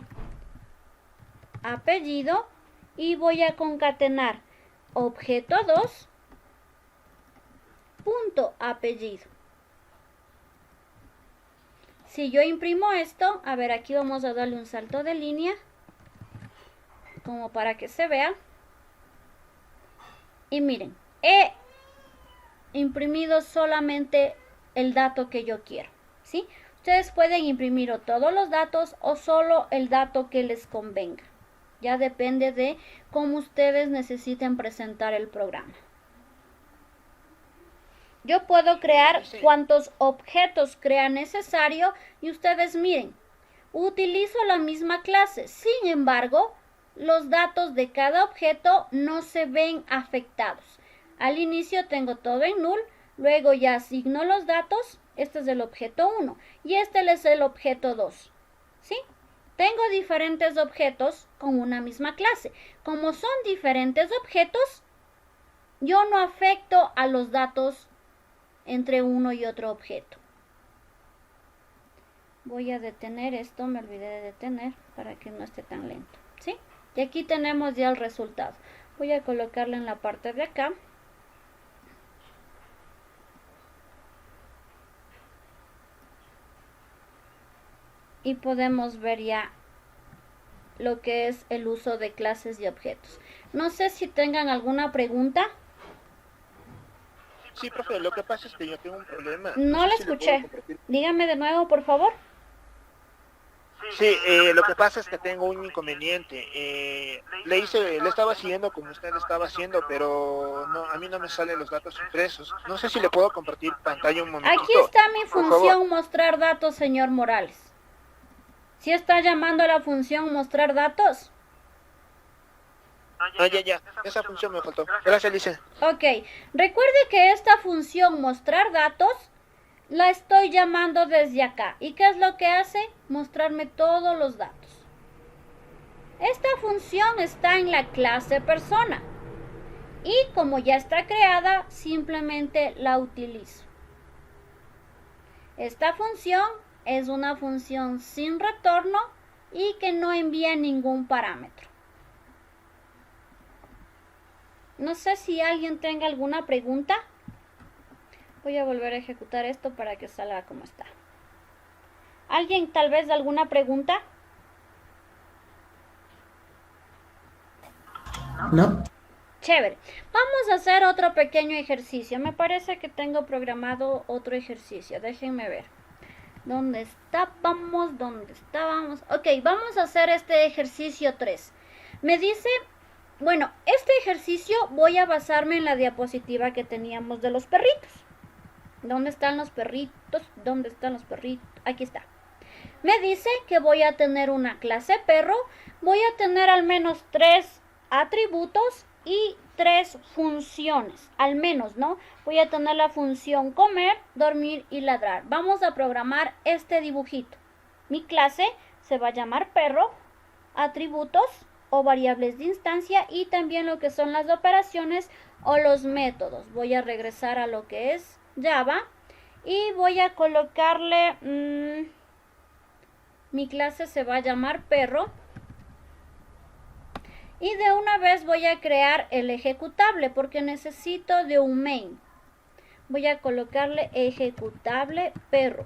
apellido y voy a concatenar objeto 2 punto apellido. Si yo imprimo esto, a ver, aquí vamos a darle un salto de línea como para que se vea. Y miren, he imprimido solamente el dato que yo quiero, ¿sí? Ustedes pueden imprimir o todos los datos o solo el dato que les convenga. Ya depende de cómo ustedes necesiten presentar el programa. Yo puedo crear cuantos objetos crea necesario y ustedes miren, utilizo la misma clase, sin embargo, los datos de cada objeto no se ven afectados. Al inicio tengo todo en null, luego ya asigno los datos, este es el objeto 1 y este es el objeto 2, ¿sí? Tengo diferentes objetos con una misma clase. Como son diferentes objetos, yo no afecto a los datos entre uno y otro objeto. Voy a detener esto, me olvidé de detener para que no esté tan lento, ¿sí? Y aquí tenemos ya el resultado. Voy a colocarlo en la parte de acá. Y podemos ver ya lo que es el uso de clases y objetos. No sé si tengan alguna pregunta. Sí, profe, lo que pasa es que yo tengo un problema. No sé la si le puedo escuché. compartir. Dígame de nuevo, por favor. Sí, lo que pasa es que tengo un inconveniente. Le estaba siguiendo como usted le estaba haciendo, pero no, a mí no me salen los datos impresos. No sé si le puedo compartir pantalla un momentito. Aquí está mi por función favor. mostrar datos, señor Morales. ¿Sí está llamando a la función mostrar datos? Ah, ya. Esa función me faltó. Gracias, Lice. Ok. Recuerde que esta función mostrar datos la estoy llamando desde acá. ¿Y qué es lo que hace? Mostrarme todos los datos. Esta función está en la clase persona. Y como ya está creada, simplemente la utilizo. Esta función es una función sin retorno y que no envía ningún parámetro. No sé si alguien tenga alguna pregunta. Voy a volver a ejecutar esto para que salga como está. ¿Alguien tal vez alguna pregunta? ¿No? Chévere. Vamos a hacer otro pequeño ejercicio. Me parece que tengo programado otro ejercicio. Déjenme ver. ¿Dónde estábamos? ¿Dónde estábamos? Ok, vamos a hacer este ejercicio 3. Me dice, bueno, este ejercicio voy a basarme en la diapositiva que teníamos de los perritos. ¿Dónde están los perritos? ¿Dónde están los perritos? Aquí está. Me dice que voy a tener una clase perro. Voy a tener al menos 3 atributos y 3 funciones. Al menos, ¿no? Voy a tener la función comer, dormir y ladrar. Vamos a programar este dibujito. Mi clase se va a llamar perro. Atributos o variables de instancia y también lo que son las operaciones o los métodos. Voy a regresar a lo que es Java y voy a colocarle, mi clase se va a llamar perro. Y de una vez voy a crear el ejecutable porque necesito de un main. Voy a colocarle ejecutable perro.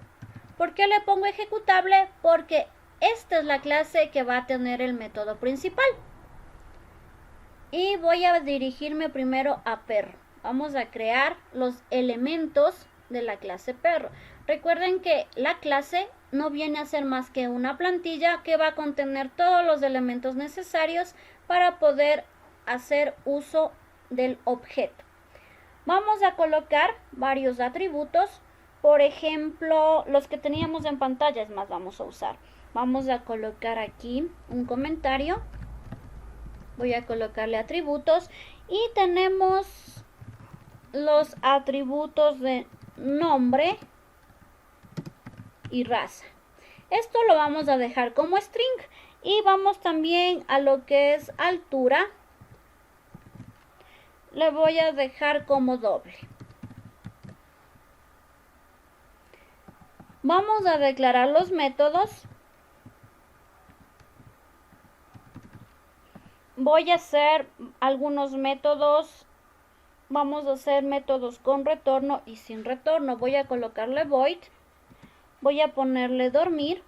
¿Por qué le pongo ejecutable? Porque esta es la clase que va a tener el método principal. Y voy a dirigirme primero a perro. Vamos a crear los elementos de la clase perro. Recuerden que la clase no viene a ser más que una plantilla que va a contener todos los elementos necesarios para poder hacer uso del objeto. Vamos a colocar varios atributos, por ejemplo, los que teníamos en pantalla, es más, vamos a usar. Vamos a colocar aquí un comentario. Voy a colocarle atributos y tenemos los atributos de nombre y raza. Esto lo vamos a dejar como string y vamos también a lo que es altura. Le voy a dejar como doble. Vamos a declarar los métodos. Voy a hacer algunos métodos. Vamos a hacer métodos con retorno y sin retorno. Voy a colocarle void. Voy a ponerle dormir.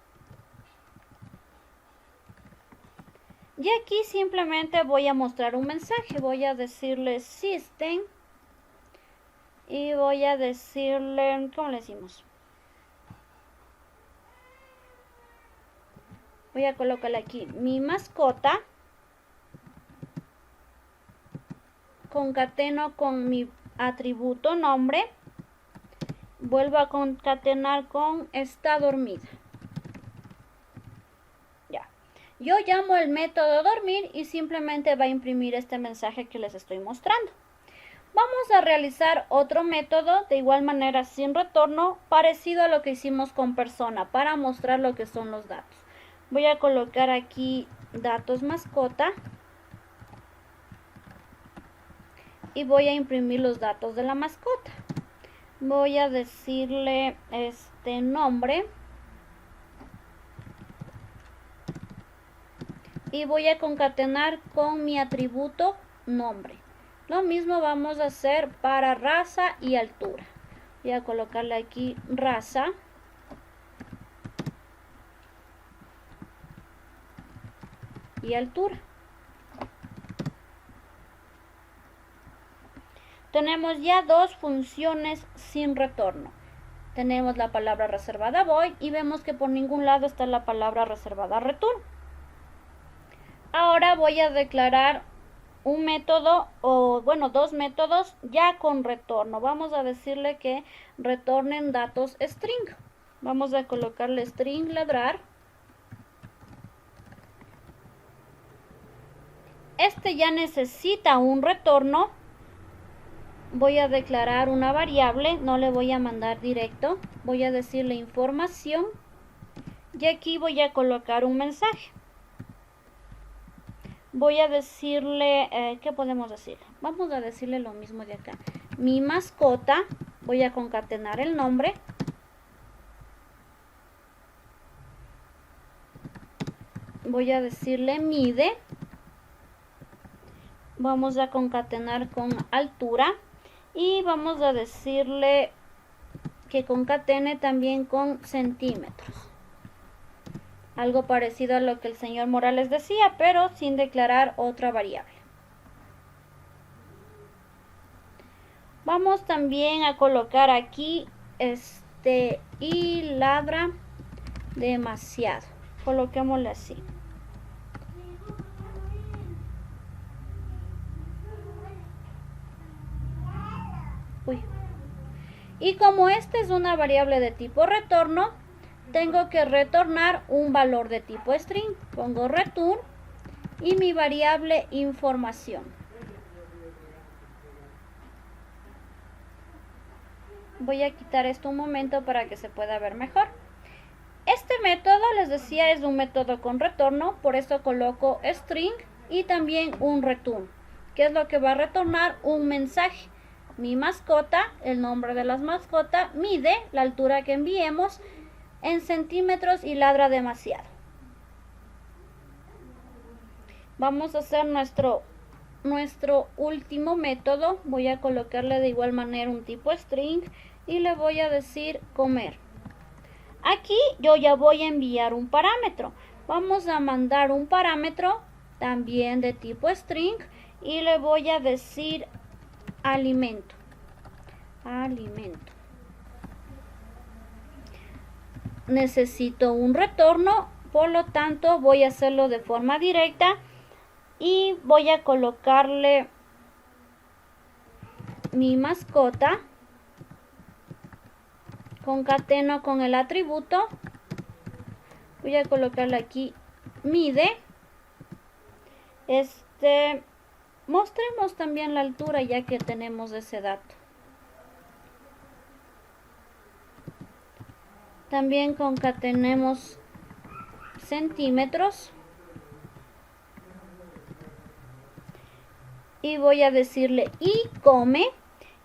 Y aquí simplemente voy a mostrar un mensaje. Voy a decirle system. Y voy a decirle, ¿cómo le decimos? Voy a colocarle aquí mi mascota. Concateno con mi atributo nombre. Vuelvo a concatenar con está dormida. Ya. Yo llamo el método dormir y simplemente va a imprimir este mensaje que les estoy mostrando. Vamos a realizar otro método de igual manera sin retorno, parecido a lo que hicimos con persona, para mostrar lo que son los datos. Voy a colocar aquí datos mascota. Y voy a imprimir los datos de la mascota. Voy a decirle nombre. Y voy a concatenar con mi atributo nombre. Lo mismo vamos a hacer para raza y altura. Voy a colocarle aquí raza. Y altura. Tenemos ya dos funciones sin retorno. Tenemos la palabra reservada void y vemos que por ningún lado está la palabra reservada return. Ahora voy a declarar un método, o bueno, dos métodos ya con retorno. Vamos a decirle que retornen datos string. Vamos a colocarle string ladrar. Este ya necesita un retorno. Voy a declarar una variable, no le voy a mandar directo. Voy a decirle información. Y aquí voy a colocar un mensaje. Voy a decirle, ¿qué podemos decir? Vamos a decirle lo mismo de acá. Mi mascota, voy a concatenar el nombre. Voy a decirle mide. Vamos a concatenar con altura. Y vamos a decirle que concatene también con centímetros. Algo parecido a lo que el señor Morales decía, pero sin declarar otra variable. Vamos también a colocar aquí y ladra demasiado. Coloquémosle así. Uy. Y como esta es una variable de tipo retorno, tengo que retornar un valor de tipo string. Pongo return y mi variable información. Voy a quitar esto un momento para que se pueda ver mejor. Este método, les decía, es un método con retorno, por eso coloco string y también un return. ¿Qué es lo que va a retornar? Un mensaje. Mi mascota, el nombre de la mascota, mide la altura que enviemos en centímetros y ladra demasiado. Vamos a hacer nuestro último método. Voy a colocarle de igual manera un tipo string y le voy a decir comer. Aquí yo ya voy a enviar un parámetro. Vamos a mandar un parámetro también de tipo string y le voy a decir alimento. Alimento. Necesito un retorno, por lo tanto voy a hacerlo de forma directa y voy a colocarle mi mascota. Concateno con el atributo. Voy a colocarle aquí mide. Mostremos también la altura ya que tenemos ese dato. También concatenemos centímetros. Y voy a decirle y come.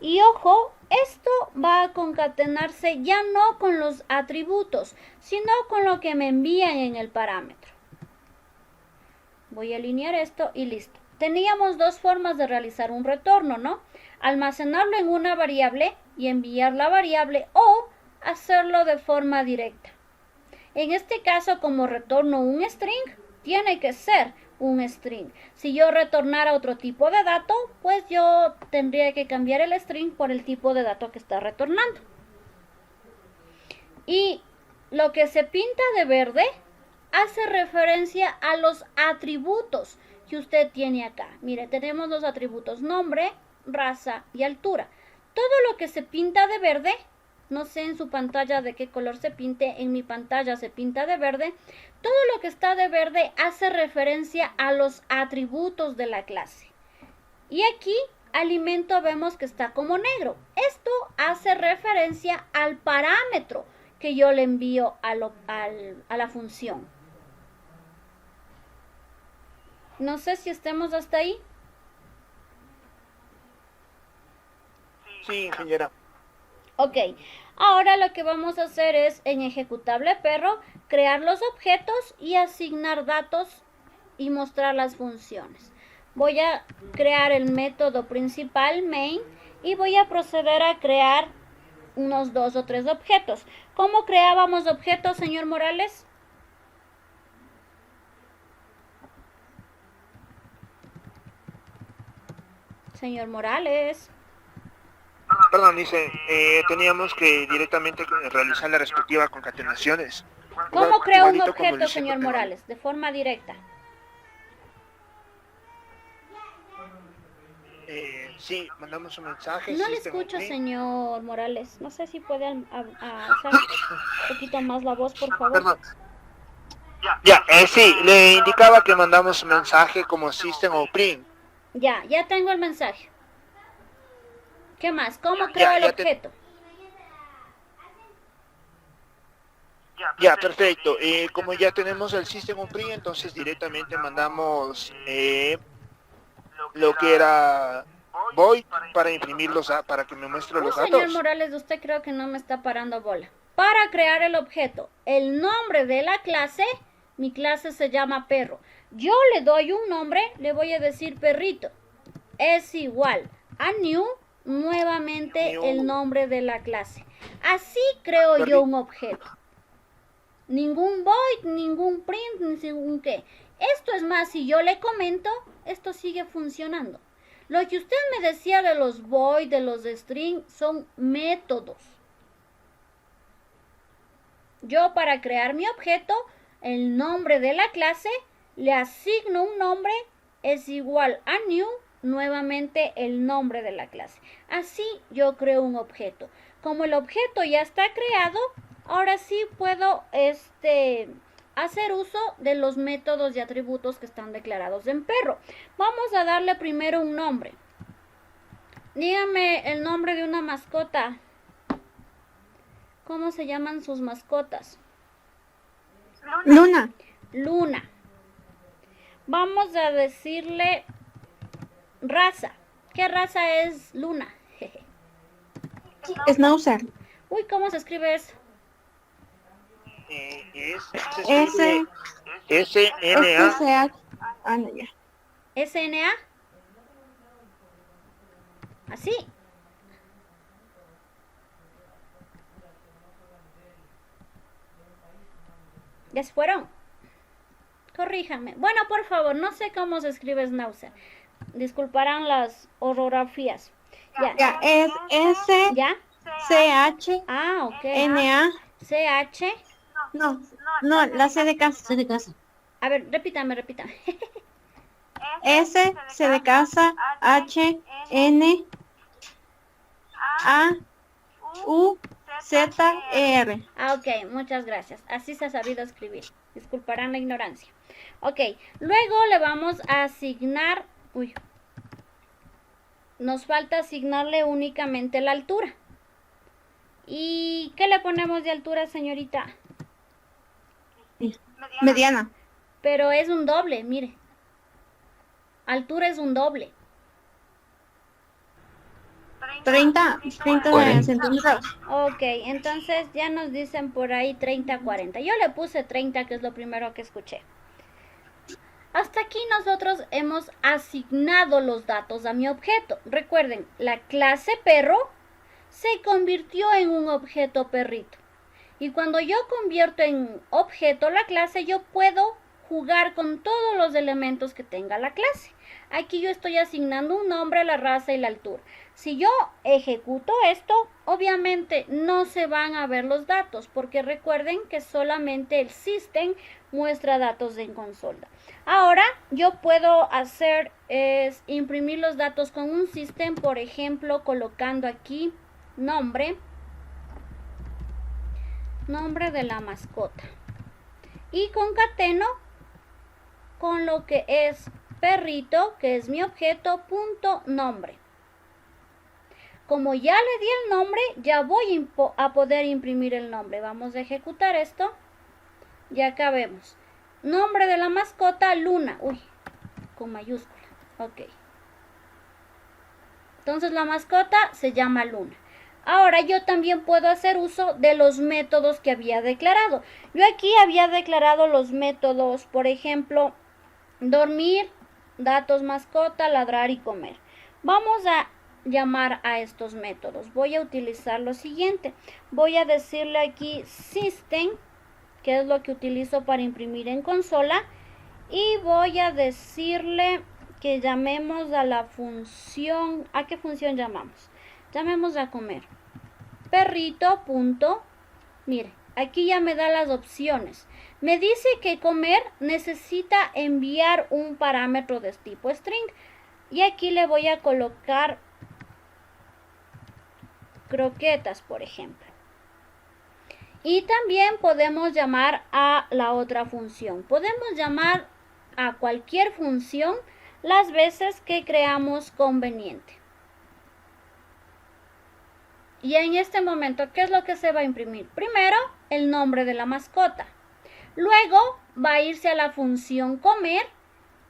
Y ojo, esto va a concatenarse ya no con los atributos, sino con lo que me envían en el parámetro. Voy a alinear esto y listo. Teníamos dos formas de realizar un retorno, ¿no? Almacenarlo en una variable y enviar la variable o hacerlo de forma directa. En este caso, como retorno un string, tiene que ser un string. Si yo retornara otro tipo de dato, pues yo tendría que cambiar el string por el tipo de dato que está retornando. Y lo que se pinta de verde hace referencia a los atributos que usted tiene acá. Mire, tenemos los atributos nombre, raza y altura. Todo lo que se pinta de verde, no sé en su pantalla de qué color se pinte, en mi pantalla se pinta de verde. Todo lo que está de verde hace referencia a los atributos de la clase. Y aquí, alimento, vemos que está como negro. Esto hace referencia al parámetro que yo le envío a la función. No sé si estemos hasta ahí. Sí, ingeniera. Ok, ahora lo que vamos a hacer es en ejecutable perro, crear los objetos y asignar datos y mostrar las funciones. Voy a crear el método principal main y voy a proceder a crear unos 2 o 3 objetos. ¿Cómo creábamos objetos, señor Morales? Señor Morales. Perdón, dice, teníamos que directamente realizar las respectivas concatenaciones. ¿Cómo creo un Igualito como objeto, lo hice señor con- Morales? De forma directa. Sí, mandamos un mensaje. No le System escucho, Open. señor Morales. No sé si puede alzar un poquito más la voz, por favor. Perdón. Ya, sí, le indicaba que mandamos un mensaje como System o Print. Ya tengo el mensaje. ¿Qué más? ¿Cómo creo el ya te- objeto? Ya, perfecto. Como ya tenemos el System on Print, entonces directamente mandamos lo que era void para imprimir para que me muestre los Señor datos. Morales, usted creo que no me está parando bola. Para crear el objeto, el nombre de la clase, mi clase se llama perro. Yo le doy un nombre, le voy a decir perrito. Es igual a new, nuevamente New. el nombre de la clase. Así creo yo un objeto. Ningún void, ningún print, ningún qué. Esto es más, si yo le comento, esto sigue funcionando. Lo que usted me decía de los void, de los string, son métodos. Yo para crear mi objeto, el nombre de la clase, le asigno un nombre, es igual a new, nuevamente el nombre de la clase. Así yo creo un objeto. Como el objeto ya está creado, ahora sí puedo hacer uso de los métodos y atributos que están declarados en perro. Vamos a darle primero un nombre. Dígame el nombre de una mascota. ¿Cómo se llaman sus mascotas? Luna. Luna. Vamos a decirle raza. ¿Qué raza es Luna? Schnauzer. Uy, ¿cómo se escribe eso? Se escribe SNA. SH. Ah, no, ya. SNA. Así. ¿Ya se fueron? Corríjame. Bueno, por favor, no sé cómo se escribe Schnauzer. Disculparán las orografías. Ya. Ya, es S, ¿Ya? CH, Ah, ok. NA. CH. No, no, la C de casa. C de casa. A ver, repítame. S, C de casa, H, N, A, U, Z, E, R. Ah, ok, muchas gracias. Así se ha sabido escribir. Disculparán la ignorancia. Ok, luego le vamos a asignar... Uy. Nos falta asignarle únicamente la altura. ¿Y qué le ponemos de altura, señorita? Mediana. Pero es un doble, mire. Altura es un doble. 30 40. centímetros. Ok, entonces ya nos dicen por ahí 30, 40. Yo le puse 30, que es lo primero que escuché. Hasta aquí nosotros hemos asignado los datos a mi objeto. Recuerden, la clase perro se convirtió en un objeto perrito. Y cuando yo convierto en objeto la clase, yo puedo jugar con todos los elementos que tenga la clase. Aquí yo estoy asignando un nombre, la raza y la altura. Si yo ejecuto esto, obviamente no se van a ver los datos, porque recuerden que solamente el system muestra datos en consola. Ahora yo puedo hacer es imprimir los datos con un system, por ejemplo, colocando aquí nombre de la mascota. Y concateno con lo que es perrito, que es mi objeto, punto nombre. Como ya le di el nombre, ya voy a poder imprimir el nombre. Vamos a ejecutar esto. Y acá vemos. Nombre de la mascota, Luna. Uy, con mayúscula. Ok. Entonces la mascota se llama Luna. Ahora yo también puedo hacer uso de los métodos que había declarado. Yo aquí había declarado los métodos, por ejemplo, dormir, datos mascota, ladrar y comer. Vamos a llamar a estos métodos. Voy a utilizar lo siguiente. Voy a decirle aquí system, que es lo que utilizo para imprimir en consola, y voy a decirle que llamemos a la función. ¿A qué función llamamos? Llamemos a comer. Perrito punto. Mire, aquí ya me da las opciones. Me dice que comer necesita enviar un parámetro de tipo string. Y aquí le voy a colocar croquetas, por ejemplo. Y también podemos llamar a la otra función. Podemos llamar a cualquier función las veces que creamos conveniente. Y en este momento, ¿qué es lo que se va a imprimir? Primero, el nombre de la mascota. Luego va a irse a la función comer.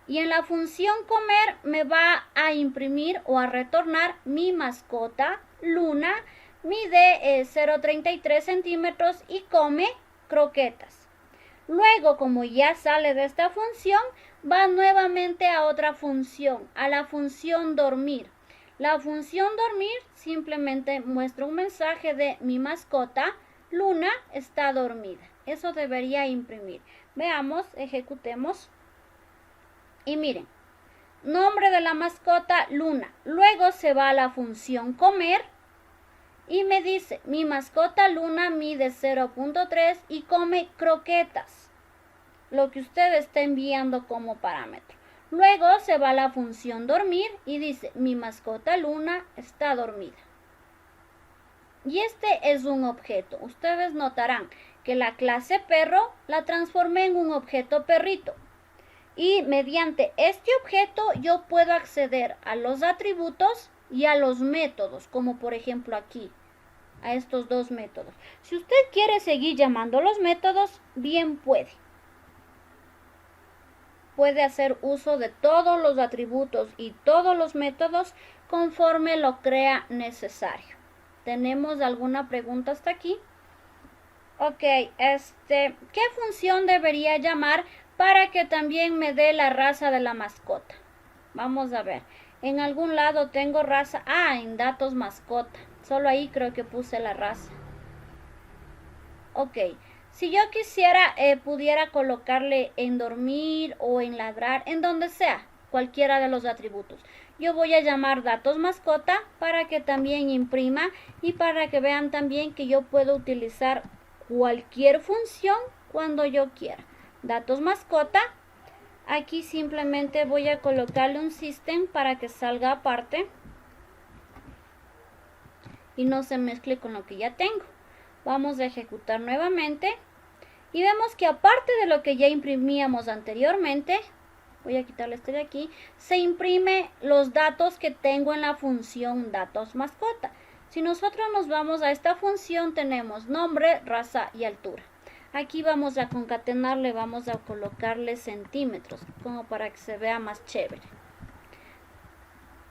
Y en la función comer me va a imprimir o a retornar mi mascota, Luna. Mide 0,33 centímetros y come croquetas. Luego, como ya sale de esta función, va nuevamente a otra función, a la función dormir. La función dormir simplemente muestra un mensaje de mi mascota, Luna está dormida. Eso debería imprimir. Veamos, ejecutemos. Y miren, nombre de la mascota, Luna. Luego se va a la función comer. Y me dice, mi mascota Luna mide 0,3 y come croquetas. Lo que usted está enviando como parámetro. Luego se va a la función dormir y dice, mi mascota Luna está dormida. Y este es un objeto. Ustedes notarán que la clase perro la transformé en un objeto perrito. Y mediante este objeto yo puedo acceder a los atributos y a los métodos, como por ejemplo aquí, a estos dos métodos. Si usted quiere seguir llamando los métodos, bien puede. puede hacer uso de todos los atributos y todos los métodos conforme lo crea necesario. ¿Tenemos alguna pregunta hasta aquí? Ok, ¿qué función debería llamar para que también me dé la raza de la mascota? Vamos a ver. En algún lado tengo raza. Ah, en datos mascota. Solo ahí creo que puse la raza. Ok. Si yo quisiera, pudiera colocarle en dormir o en ladrar, en donde sea, cualquiera de los atributos. Yo voy a llamar datos mascota para que también imprima y para que vean también que yo puedo utilizar cualquier función cuando yo quiera. Datos mascota. Aquí simplemente voy a colocarle un system para que salga aparte y no se mezcle con lo que ya tengo. Vamos a ejecutar nuevamente y vemos que aparte de lo que ya imprimíamos anteriormente, voy a quitarle este de aquí, se imprime los datos que tengo en la función datos mascota. Si nosotros nos vamos a esta función, tenemos nombre, raza y altura. Aquí vamos a concatenarle, vamos a colocarle centímetros, como para que se vea más chévere.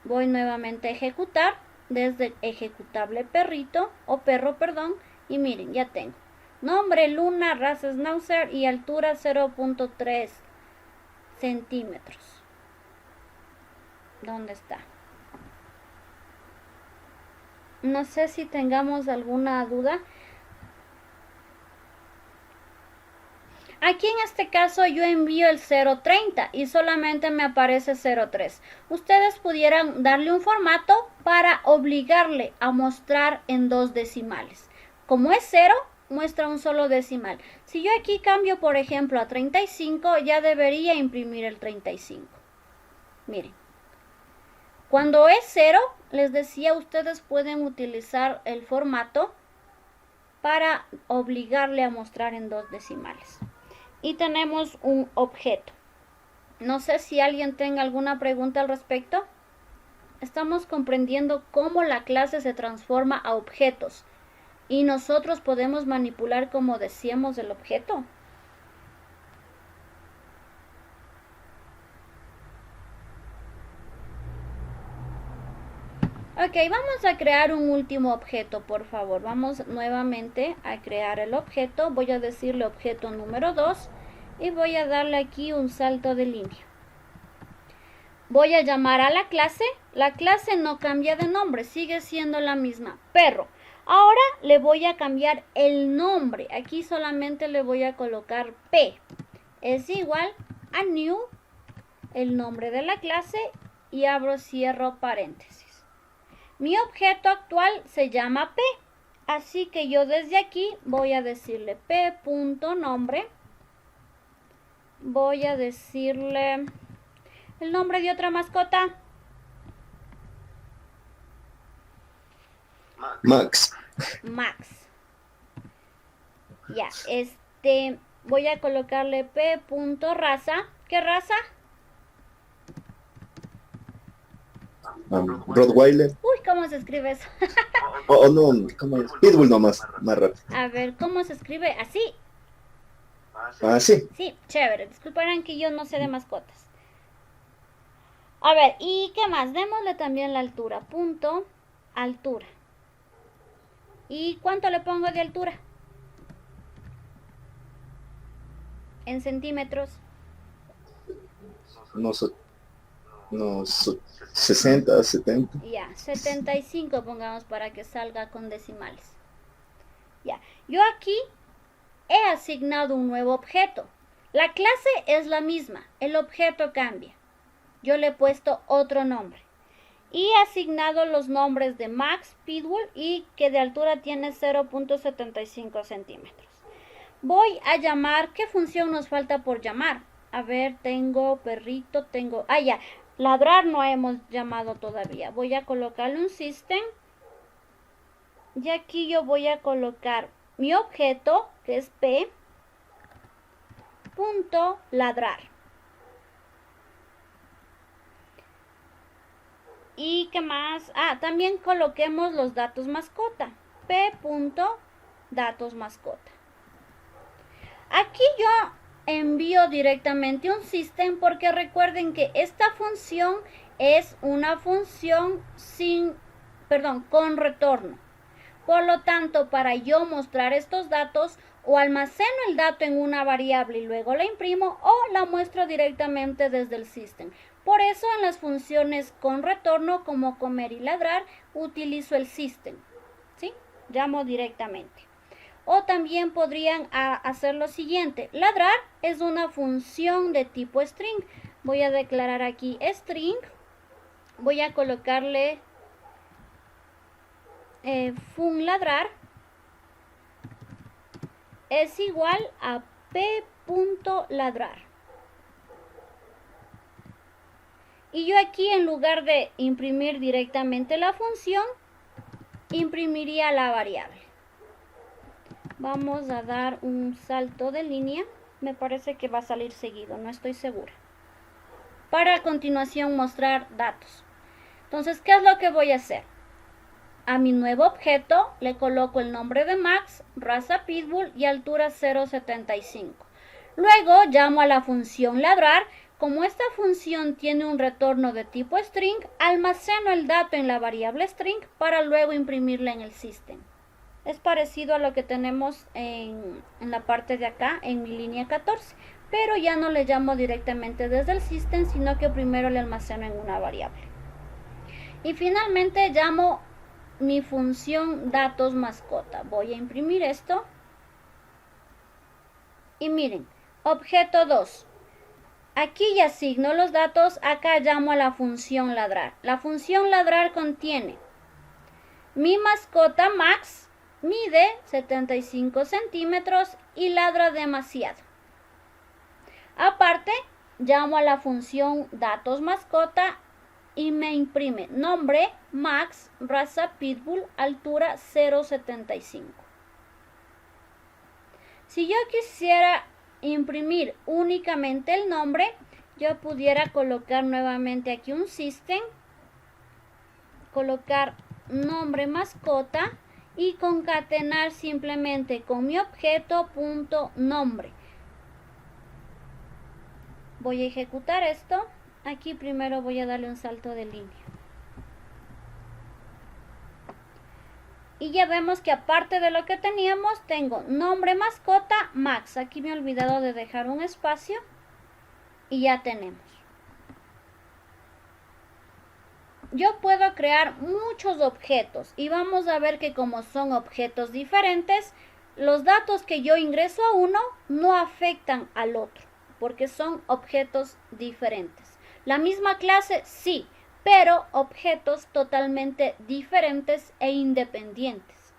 Voy nuevamente a ejecutar desde ejecutable perrito, o perro, perdón, y miren, ya tengo. Nombre, luna, raza schnauzer y altura 0.3 centímetros. ¿Dónde está? No sé si tengamos alguna duda. Aquí en este caso yo envío el 0.30 y solamente me aparece 0.3. Ustedes pudieran darle un formato para obligarle a mostrar en 2 decimales. Como es 0, muestra un solo decimal. Si yo aquí cambio, por ejemplo, a 35, ya debería imprimir el 35. Miren. Cuando es 0, les decía, ustedes pueden utilizar el formato para obligarle a mostrar en 2 decimales. Y tenemos un objeto. No sé si alguien tenga alguna pregunta al respecto. Estamos comprendiendo cómo la clase se transforma a objetos. Y nosotros podemos manipular, como decíamos, el objeto. Ok, vamos a crear un último objeto, por favor. Vamos nuevamente a crear el objeto. Voy a decirle objeto número 2 y voy a darle aquí un salto de línea. Voy a llamar a la clase. La clase no cambia de nombre, sigue siendo la misma, perro. Ahora le voy a cambiar el nombre. Aquí solamente le voy a colocar P. Es igual a new, el nombre de la clase, y abro, cierro paréntesis. Mi objeto actual se llama P, así que yo desde aquí voy a decirle P.nombre. Voy a decirle el nombre de otra mascota. Max. Max. Ya, voy a colocarle P.raza. ¿Qué raza? Rottweiler. Uy, ¿cómo se escribe eso? No, ¿cómo es? Pitbull nomás, más rápido. A ver, ¿cómo se escribe? ¿Así? Ah, sí. Sí, chévere. Disculparán que yo no sé de mascotas. A ver, ¿y qué más? Démosle también la altura. Punto, altura. ¿Y cuánto le pongo de altura? En centímetros. No, 60, 70. Ya, 75 pongamos para que salga con decimales. Ya, yo aquí he asignado un nuevo objeto. La clase es la misma, el objeto cambia. Yo le he puesto otro nombre. Y he asignado los nombres de Max, Pitbull y que de altura tiene 0.75 centímetros. Voy a llamar, ¿qué función nos falta por llamar? A ver, tengo perrito, tengo... Ah, ya, ladrar no hemos llamado todavía. Voy a colocarle un system. Y aquí yo voy a colocar mi objeto, que es P, punto ladrar. ¿Y qué más? Ah, también coloquemos los datos mascota. P punto datos mascota. Aquí yo envío directamente un system, porque recuerden que esta función es una función con retorno. Por lo tanto, para yo mostrar estos datos, o almaceno el dato en una variable y luego la imprimo, o la muestro directamente desde el system. Por eso en las funciones con retorno, como comer y ladrar, utilizo el system, ¿sí? Llamo directamente. O también podrían hacer lo siguiente. Ladrar es una función de tipo string. Voy a declarar aquí string. Voy a colocarle fun ladrar es igual a p.ladrar. Y yo aquí, en lugar de imprimir directamente la función, imprimiría la variable. Vamos a dar un salto de línea. Me parece que va a salir seguido, no estoy segura. Para a continuación mostrar datos. Entonces, ¿qué es lo que voy a hacer? A mi nuevo objeto le coloco el nombre de Max, raza Pitbull y altura 0.75. Luego llamo a la función ladrar. Como esta función tiene un retorno de tipo string, almaceno el dato en la variable string para luego imprimirla en el system. Es parecido a lo que tenemos en la parte de acá, en mi línea 14. Pero ya no le llamo directamente desde el system, sino que primero le almaceno en una variable. Y finalmente llamo mi función datos mascota. Voy a imprimir esto. Y miren, objeto 2. Aquí ya asigno los datos, acá llamo a la función ladrar. La función ladrar contiene mi mascota Max, mide 75 centímetros y ladra demasiado. Aparte, llamo a la función datos mascota y me imprime nombre Max, raza Pitbull, altura 0.75. Si yo quisiera imprimir únicamente el nombre, yo pudiera colocar nuevamente aquí un system, colocar nombre mascota y concatenar simplemente con mi objeto punto nombre. Voy a ejecutar esto. Aquí primero voy a darle un salto de línea. Y ya vemos que aparte de lo que teníamos, tengo nombre mascota Max. Aquí me he olvidado de dejar un espacio. Y ya tenemos. Yo puedo crear muchos objetos. Y vamos a ver que como son objetos diferentes, los datos que yo ingreso a uno no afectan al otro, porque son objetos diferentes. La misma clase, sí, pero objetos totalmente diferentes e independientes.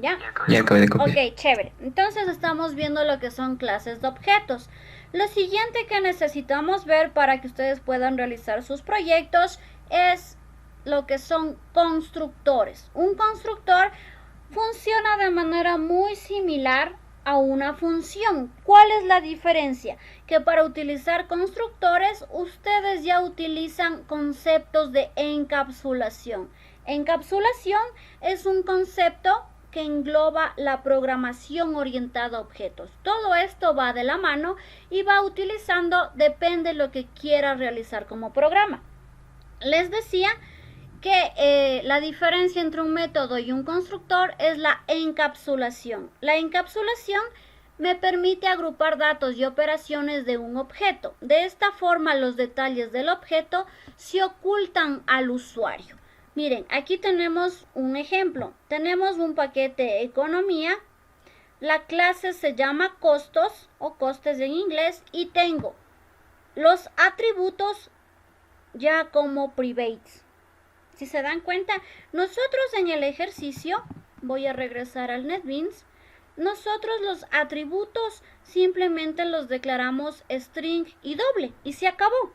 Ya acabé de copiar. Ok, chévere. Entonces estamos viendo lo que son clases de objetos. Lo siguiente que necesitamos ver para que ustedes puedan realizar sus proyectos es lo que son constructores. Un constructor funciona de manera muy similar a una función. ¿Cuál es la diferencia? Que para utilizar constructores ustedes ya utilizan conceptos de encapsulación. Encapsulación es un concepto que engloba la programación orientada a objetos. Todo esto va de la mano y va utilizando, depende de lo que quiera realizar como programa. Les decía que la diferencia entre un método y un constructor es la encapsulación. La encapsulación me permite agrupar datos y operaciones de un objeto. De esta forma, los detalles del objeto se ocultan al usuario. Miren, aquí tenemos un ejemplo. Tenemos un paquete economía. La clase se llama costos o costes en inglés y tengo los atributos ya como privates. Si se dan cuenta, nosotros en el ejercicio, voy a regresar al NetBeans, nosotros los atributos simplemente los declaramos string y doble y se acabó.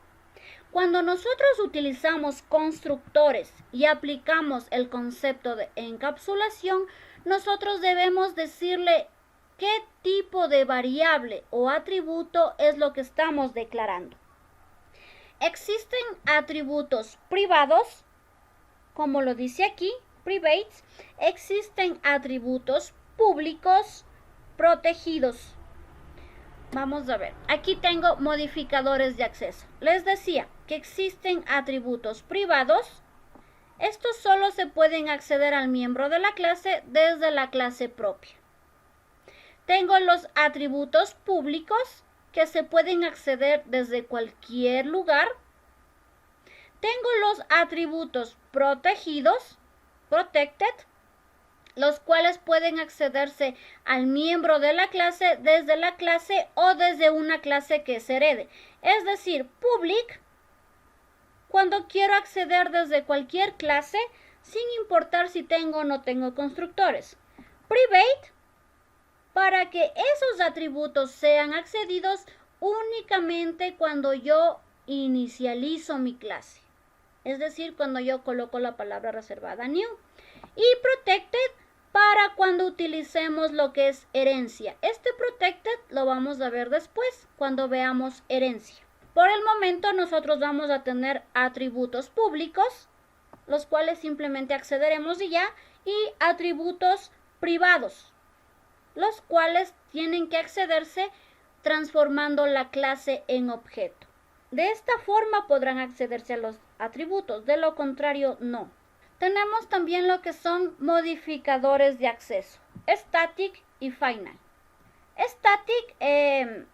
Cuando nosotros utilizamos constructores y aplicamos el concepto de encapsulación, nosotros debemos decirle qué tipo de variable o atributo es lo que estamos declarando. Existen atributos privados, como lo dice aquí, privates. Existen atributos públicos protegidos. Vamos a ver, aquí tengo modificadores de acceso. Les decía que existen atributos privados. Estos solo se pueden acceder al miembro de la clase desde la clase propia. Tengo los atributos públicos que se pueden acceder desde cualquier lugar. Tengo los atributos protegidos, protected, los cuales pueden accederse al miembro de la clase desde la clase o desde una clase que se herede. Es decir, public, cuando quiero acceder desde cualquier clase, sin importar si tengo o no tengo constructores. Private, para que esos atributos sean accedidos únicamente cuando yo inicializo mi clase. Es decir, cuando yo coloco la palabra reservada new. Y protected, para cuando utilicemos lo que es herencia. Este protected lo vamos a ver después, cuando veamos herencia. Por el momento nosotros vamos a tener atributos públicos, los cuales simplemente accederemos y ya, y atributos privados, los cuales tienen que accederse transformando la clase en objeto. De esta forma podrán accederse a los atributos, de lo contrario no. Tenemos también lo que son modificadores de acceso, static y final. Static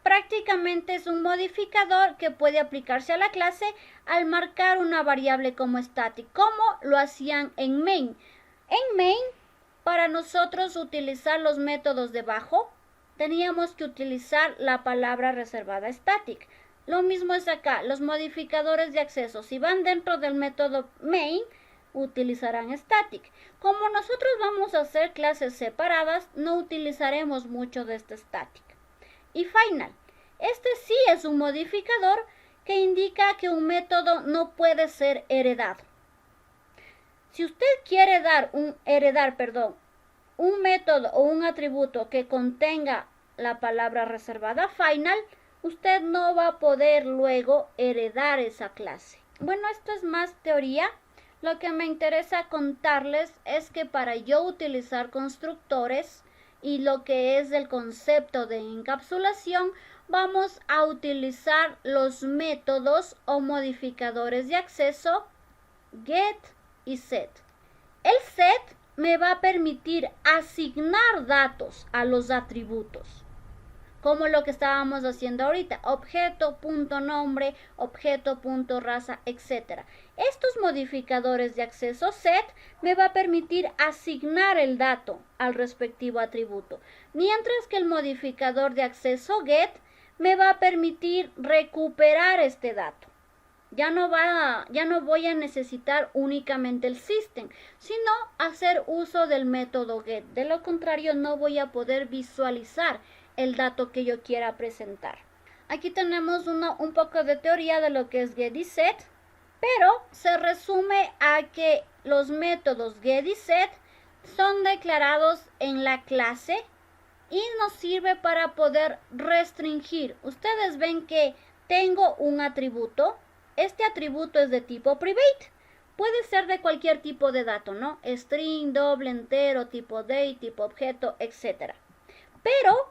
prácticamente es un modificador que puede aplicarse a la clase al marcar una variable como static, como lo hacían en main. En main, para nosotros utilizar los métodos debajo, teníamos que utilizar la palabra reservada static. Lo mismo es acá, los modificadores de acceso, si van dentro del método main, utilizarán static. Como nosotros vamos a hacer clases separadas, no utilizaremos mucho de este static. Y final, este sí es un modificador que indica que un método no puede ser heredado. Si usted quiere heredar un método o un atributo que contenga la palabra reservada final, usted no va a poder luego heredar esa clase. Bueno, esto es más teoría. Lo que me interesa contarles es que para yo utilizar constructores y lo que es el concepto de encapsulación, vamos a utilizar los métodos o modificadores de acceso get y set. El set me va a permitir asignar datos a los atributos, como lo que estábamos haciendo ahorita, objeto.nombre, objeto.raza, etc. Estos modificadores de acceso set me va a permitir asignar el dato al respectivo atributo, mientras que el modificador de acceso get me va a permitir recuperar este dato. Ya no voy a necesitar únicamente el system, sino hacer uso del método get. De lo contrario, no voy a poder visualizar el dato que yo quiera presentar. Aquí tenemos un poco de teoría de lo que es get y set, pero se resume a que los métodos get y set son declarados en la clase y nos sirve para poder restringir. Ustedes ven que tengo un atributo. Este atributo es de tipo private. Puede ser de cualquier tipo de dato, ¿no? String, doble, entero, tipo date, tipo objeto, etc. Pero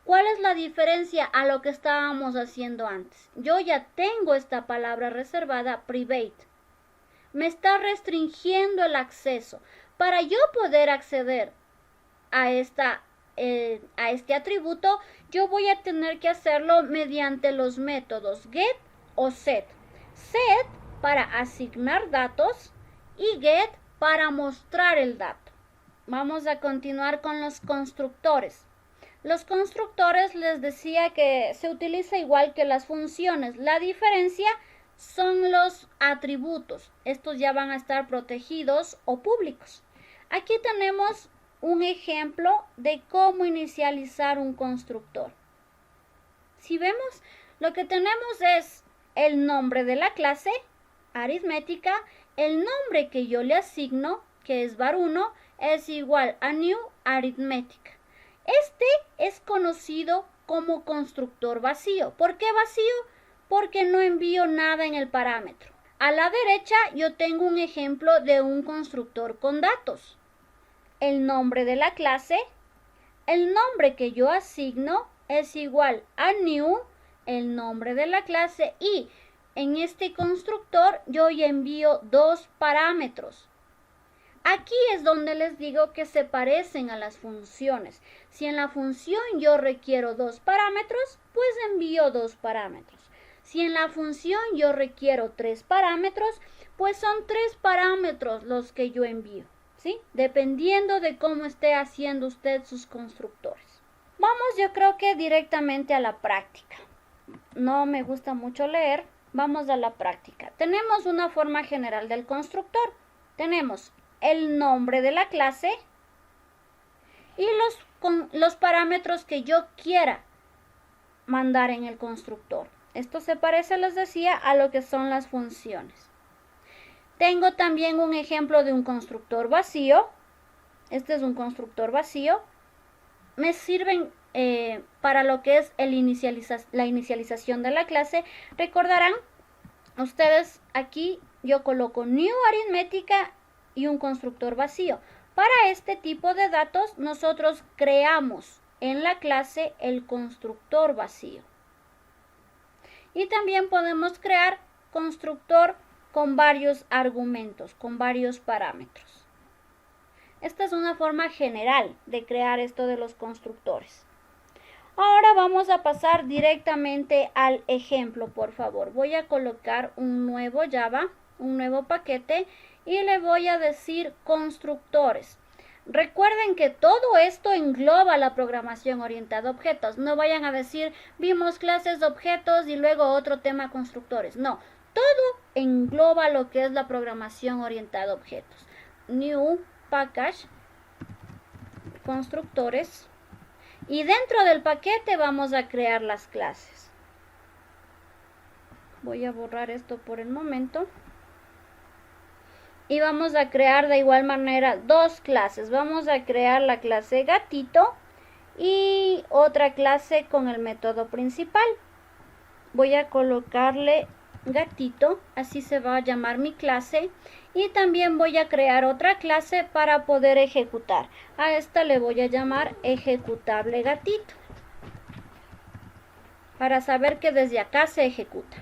¿cuál es la diferencia a lo que estábamos haciendo antes? Yo ya tengo esta palabra reservada private. Me está restringiendo el acceso. Para yo poder acceder a este atributo, yo voy a tener que hacerlo mediante los métodos get o set. Set para asignar datos y get para mostrar el dato. Vamos a continuar con los constructores. Los constructores les decía que se utiliza igual que las funciones. La diferencia son los atributos. Estos ya van a estar protegidos o públicos. Aquí tenemos un ejemplo de cómo inicializar un constructor. Si vemos, lo que tenemos es el nombre de la clase, aritmética, el nombre que yo le asigno, que es var1, es igual a new arithmetic. Este es conocido como constructor vacío. ¿Por qué vacío? Porque no envío nada en el parámetro. A la derecha yo tengo un ejemplo de un constructor con datos. El nombre de la clase, el nombre que yo asigno es igual a new, el nombre de la clase, y en este constructor yo ya envío 2 parámetros. Aquí es donde les digo que se parecen a las funciones. Si en la función yo requiero 2 parámetros, pues envío 2 parámetros. Si en la función yo requiero 3 parámetros, pues son 3 parámetros los que yo envío, ¿sí? Dependiendo de cómo esté haciendo usted sus constructores. Vamos, yo creo que directamente a la práctica. No me gusta mucho leer. Vamos a la práctica. Tenemos una forma general del constructor. Tenemos el nombre de la clase y los parámetros que yo quiera mandar en el constructor. Esto se parece, les decía, a lo que son las funciones. Tengo también un ejemplo de un constructor vacío. Este es un constructor vacío. Me sirven para lo que es la inicialización de la clase. Recordarán ustedes, aquí yo coloco new aritmética y un constructor vacío. Para este tipo de datos nosotros creamos en la clase el constructor vacío. Y también podemos crear constructor con varios argumentos, con varios parámetros. Esta es una forma general de crear esto de los constructores. Ahora vamos a pasar directamente al ejemplo, por favor. Voy a colocar un nuevo Java, un nuevo paquete, y le voy a decir constructores. Recuerden que todo esto engloba la programación orientada a objetos. No vayan a decir, vimos clases de objetos y luego otro tema constructores. No, todo engloba lo que es la programación orientada a objetos. New package, constructores. Y dentro del paquete vamos a crear las clases. Voy a borrar esto por el momento. Y vamos a crear de igual manera 2 clases. Vamos a crear la clase gatito y otra clase con el método principal. Voy a colocarle gatito, así se va a llamar mi clase. Y también voy a crear otra clase para poder ejecutar. A esta le voy a llamar ejecutable gatito, para saber que desde acá se ejecuta.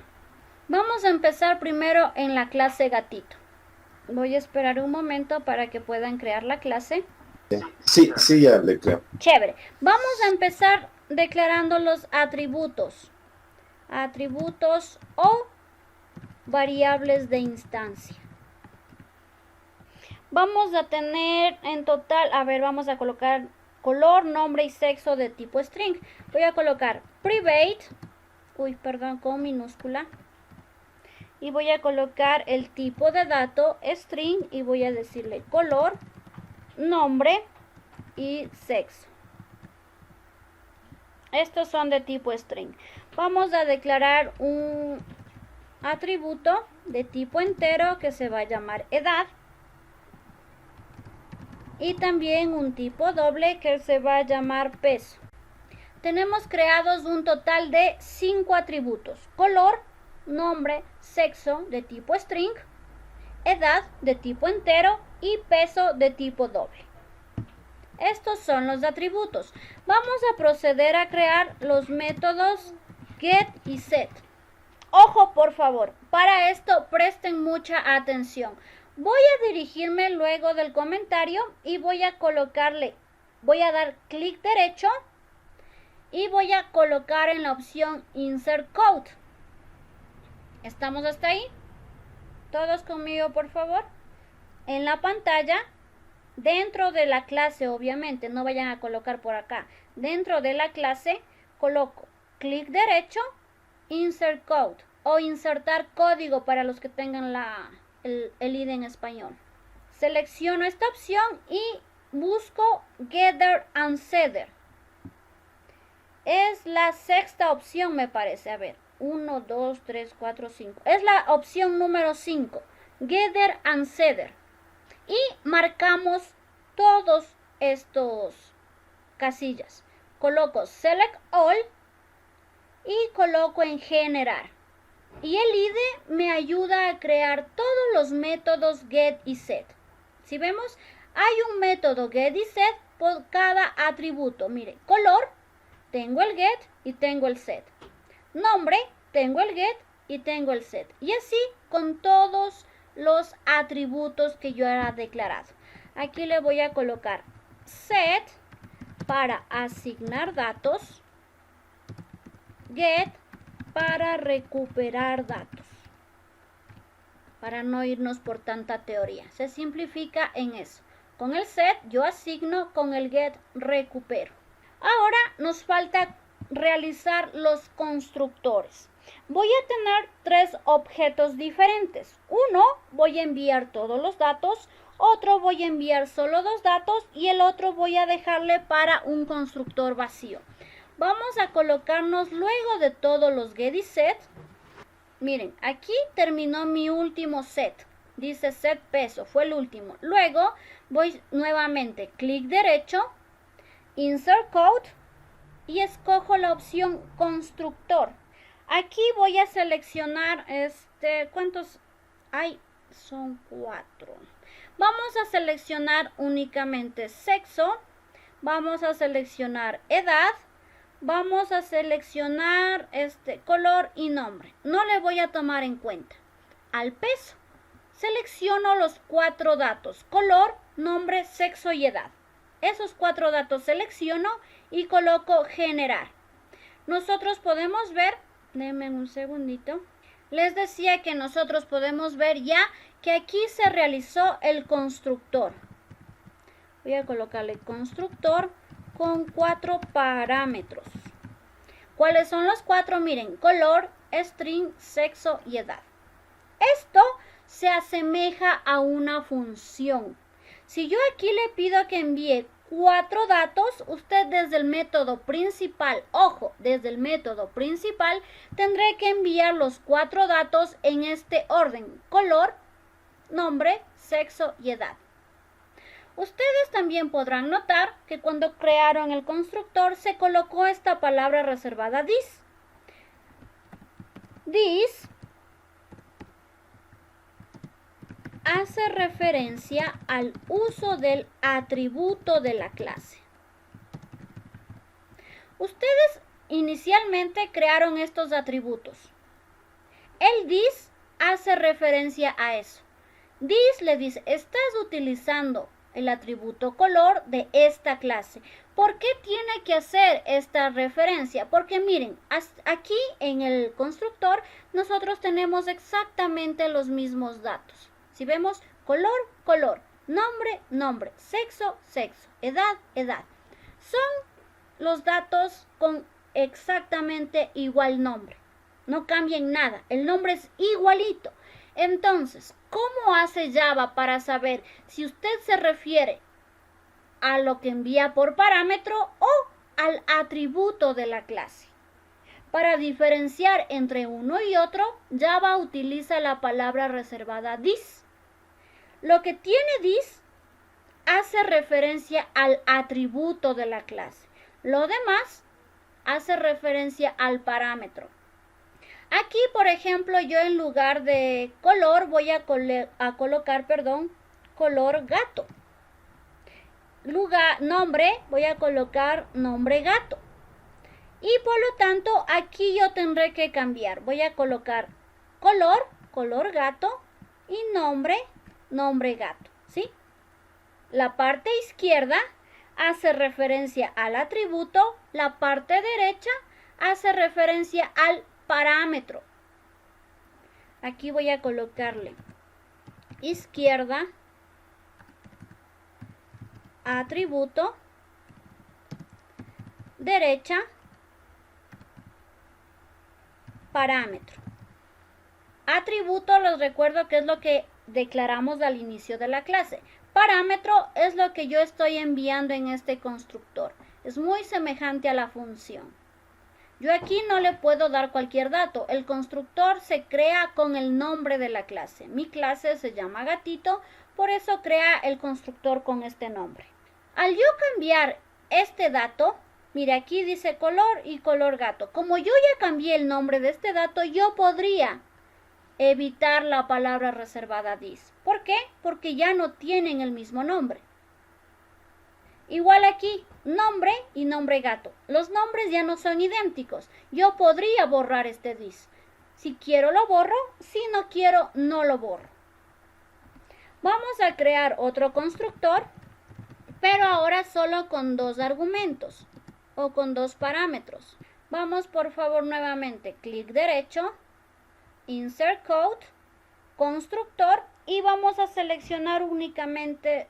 Vamos a empezar primero en la clase gatito. Voy a esperar un momento para que puedan crear la clase. Sí, ya le creo. Chévere. Vamos a empezar declarando los atributos. Atributos o variables de instancia. Vamos a tener en total, vamos a colocar color, nombre y sexo de tipo string. Voy a colocar private, con minúscula. Y voy a colocar el tipo de dato string y voy a decirle color, nombre y sexo. Estos son de tipo string. Vamos a declarar un atributo de tipo entero que se va a llamar edad. Y también un tipo doble que se va a llamar peso. Tenemos creados un total de 5 atributos. Color, nombre, sexo de tipo string, edad de tipo entero y peso de tipo doble. Estos son los atributos. Vamos a proceder a crear los métodos get y set. Ojo, por favor, para esto presten mucha atención. Voy a dirigirme luego del comentario y voy a dar clic derecho y voy a colocar en la opción Insert Code. ¿Estamos hasta ahí? ¿Todos conmigo, por favor? En la pantalla, dentro de la clase, obviamente, no vayan a colocar por acá. Dentro de la clase, coloco clic derecho, Insert Code o insertar código para los que tengan el IDE en español. Selecciono esta opción y busco Getter and Setter. Es la sexta opción, me parece. 1, 2, 3, 4, 5. Es la opción número 5. Getter and Setter. Y marcamos todos estos casillas. Coloco Select All y coloco en Generar. Y el IDE me ayuda a crear todos los métodos get y set. Si vemos, hay un método get y set por cada atributo. Mire, color, tengo el get y tengo el set. Nombre, tengo el get y tengo el set. Y así con todos los atributos que yo he declarado. Aquí le voy a colocar set para asignar datos, get para recuperar datos. Para no irnos por tanta teoría. Se simplifica en eso. Con el set yo asigno, con el get recupero. Ahora nos falta realizar los constructores. Voy a tener 3 objetos diferentes. Uno voy a enviar todos los datos, otro voy a enviar solo 2 datos y el otro voy a dejarle para un constructor vacío. Vamos a colocarnos luego de todos los get y set. Miren, aquí terminó mi último set. Dice set peso, fue el último. Luego voy nuevamente, clic derecho, insert code y escojo la opción constructor. Aquí voy a seleccionar, ¿cuántos hay? Son 4. Vamos a seleccionar únicamente sexo. Vamos a seleccionar edad. Vamos a seleccionar color y nombre. No le voy a tomar en cuenta. Al peso, selecciono los 4 datos. Color, nombre, sexo y edad. Esos 4 datos selecciono y coloco generar. Nosotros podemos ver, denme un segundito. Les decía que nosotros podemos ver ya que aquí se realizó el constructor. Voy a colocarle constructor con 4 parámetros. ¿Cuáles son los 4? Miren, color, string, sexo y edad. Esto se asemeja a una función. Si yo aquí le pido que envíe 4 datos, usted desde el método principal, ojo, desde el método principal, tendré que enviar los 4 datos en este orden: color, nombre, sexo y edad. Ustedes también podrán notar que cuando crearon el constructor se colocó esta palabra reservada this. This hace referencia al uso del atributo de la clase. Ustedes inicialmente crearon estos atributos. El this hace referencia a eso. This le dice, estás utilizando el atributo color de esta clase. ¿Por qué tiene que hacer esta referencia? Porque miren, aquí en el constructor nosotros tenemos exactamente los mismos datos. Si vemos color, color, nombre, nombre, sexo, sexo, edad, edad. Son los datos con exactamente igual nombre. No cambian nada. El nombre es igualito. Entonces, ¿cómo hace Java para saber si usted se refiere a lo que envía por parámetro o al atributo de la clase? Para diferenciar entre uno y otro, Java utiliza la palabra reservada this. Lo que tiene this hace referencia al atributo de la clase. Lo demás hace referencia al parámetro. Aquí, por ejemplo, yo en lugar de color voy a colocar color gato. Nombre, voy a colocar nombre gato. Y por lo tanto, aquí yo tendré que cambiar. Voy a colocar color gato y nombre gato, ¿sí? La parte izquierda hace referencia al atributo, la parte derecha hace referencia al parámetro. Aquí voy a colocarle izquierda, atributo, derecha, parámetro. Atributo, les recuerdo que es lo que declaramos al inicio de la clase. Parámetro es lo que yo estoy enviando en este constructor. Es muy semejante a la función. Yo aquí no le puedo dar cualquier dato. El constructor se crea con el nombre de la clase. Mi clase se llama gatito, por eso crea el constructor con este nombre. Al yo cambiar este dato, mire, aquí dice color y color gato. Como yo ya cambié el nombre de este dato, yo podría evitar la palabra reservada this. ¿Por qué? Porque ya no tienen el mismo nombre. Igual aquí, nombre y nombre gato. Los nombres ya no son idénticos. Yo podría borrar este this. Si quiero lo borro, si no quiero no lo borro. Vamos a crear otro constructor, pero ahora solo con 2 argumentos o con 2 parámetros. Vamos por favor nuevamente, clic derecho, Insert Code, constructor y vamos a seleccionar únicamente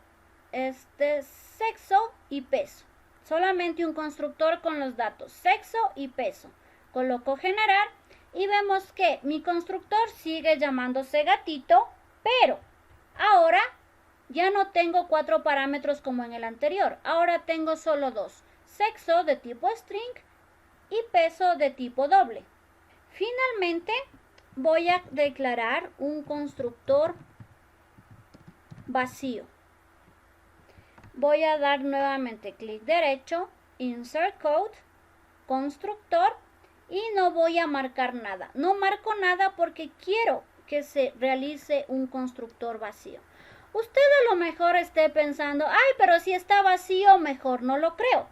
sexo y peso. Solamente un constructor con los datos sexo y peso. Coloco generar y vemos que mi constructor sigue llamándose gatito, pero ahora ya no tengo 4 parámetros como en el anterior. Ahora tengo solo 2. Sexo de tipo string y peso de tipo doble. Finalmente voy a declarar un constructor vacío. Voy a dar nuevamente clic derecho, Insert Code, constructor y no voy a marcar nada. No marco nada porque quiero que se realice un constructor vacío. Usted a lo mejor esté pensando, ay, pero si está vacío, mejor no lo creo.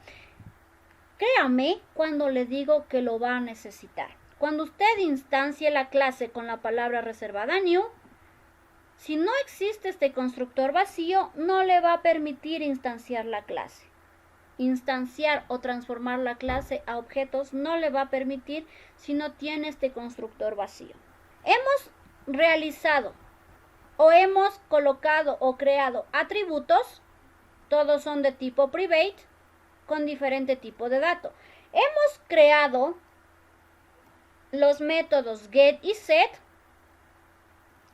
Créame cuando le digo que lo va a necesitar. Cuando usted instancie la clase con la palabra reservada new, si no existe este constructor vacío, no le va a permitir instanciar la clase. Instanciar o transformar la clase a objetos no le va a permitir si no tiene este constructor vacío. Hemos realizado o hemos colocado o creado atributos, todos son de tipo private, con diferente tipo de dato. Hemos creado los métodos get y set.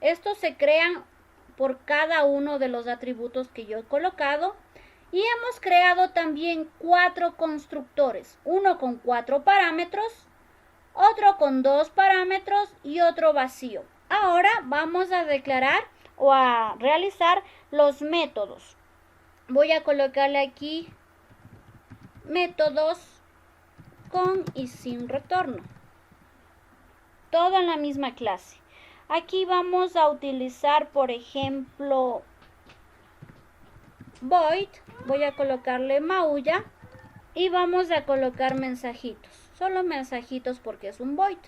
Estos se crean por cada uno de los atributos que yo he colocado. Y hemos creado también 4 constructores. Uno con 4 parámetros, otro con 2 parámetros y otro vacío. Ahora vamos a declarar o a realizar los métodos. Voy a colocarle aquí métodos con y sin retorno. Todo en la misma clase. Aquí vamos a utilizar, por ejemplo, void. Voy a colocarle maulla y vamos a colocar mensajitos. Solo mensajitos porque es un void.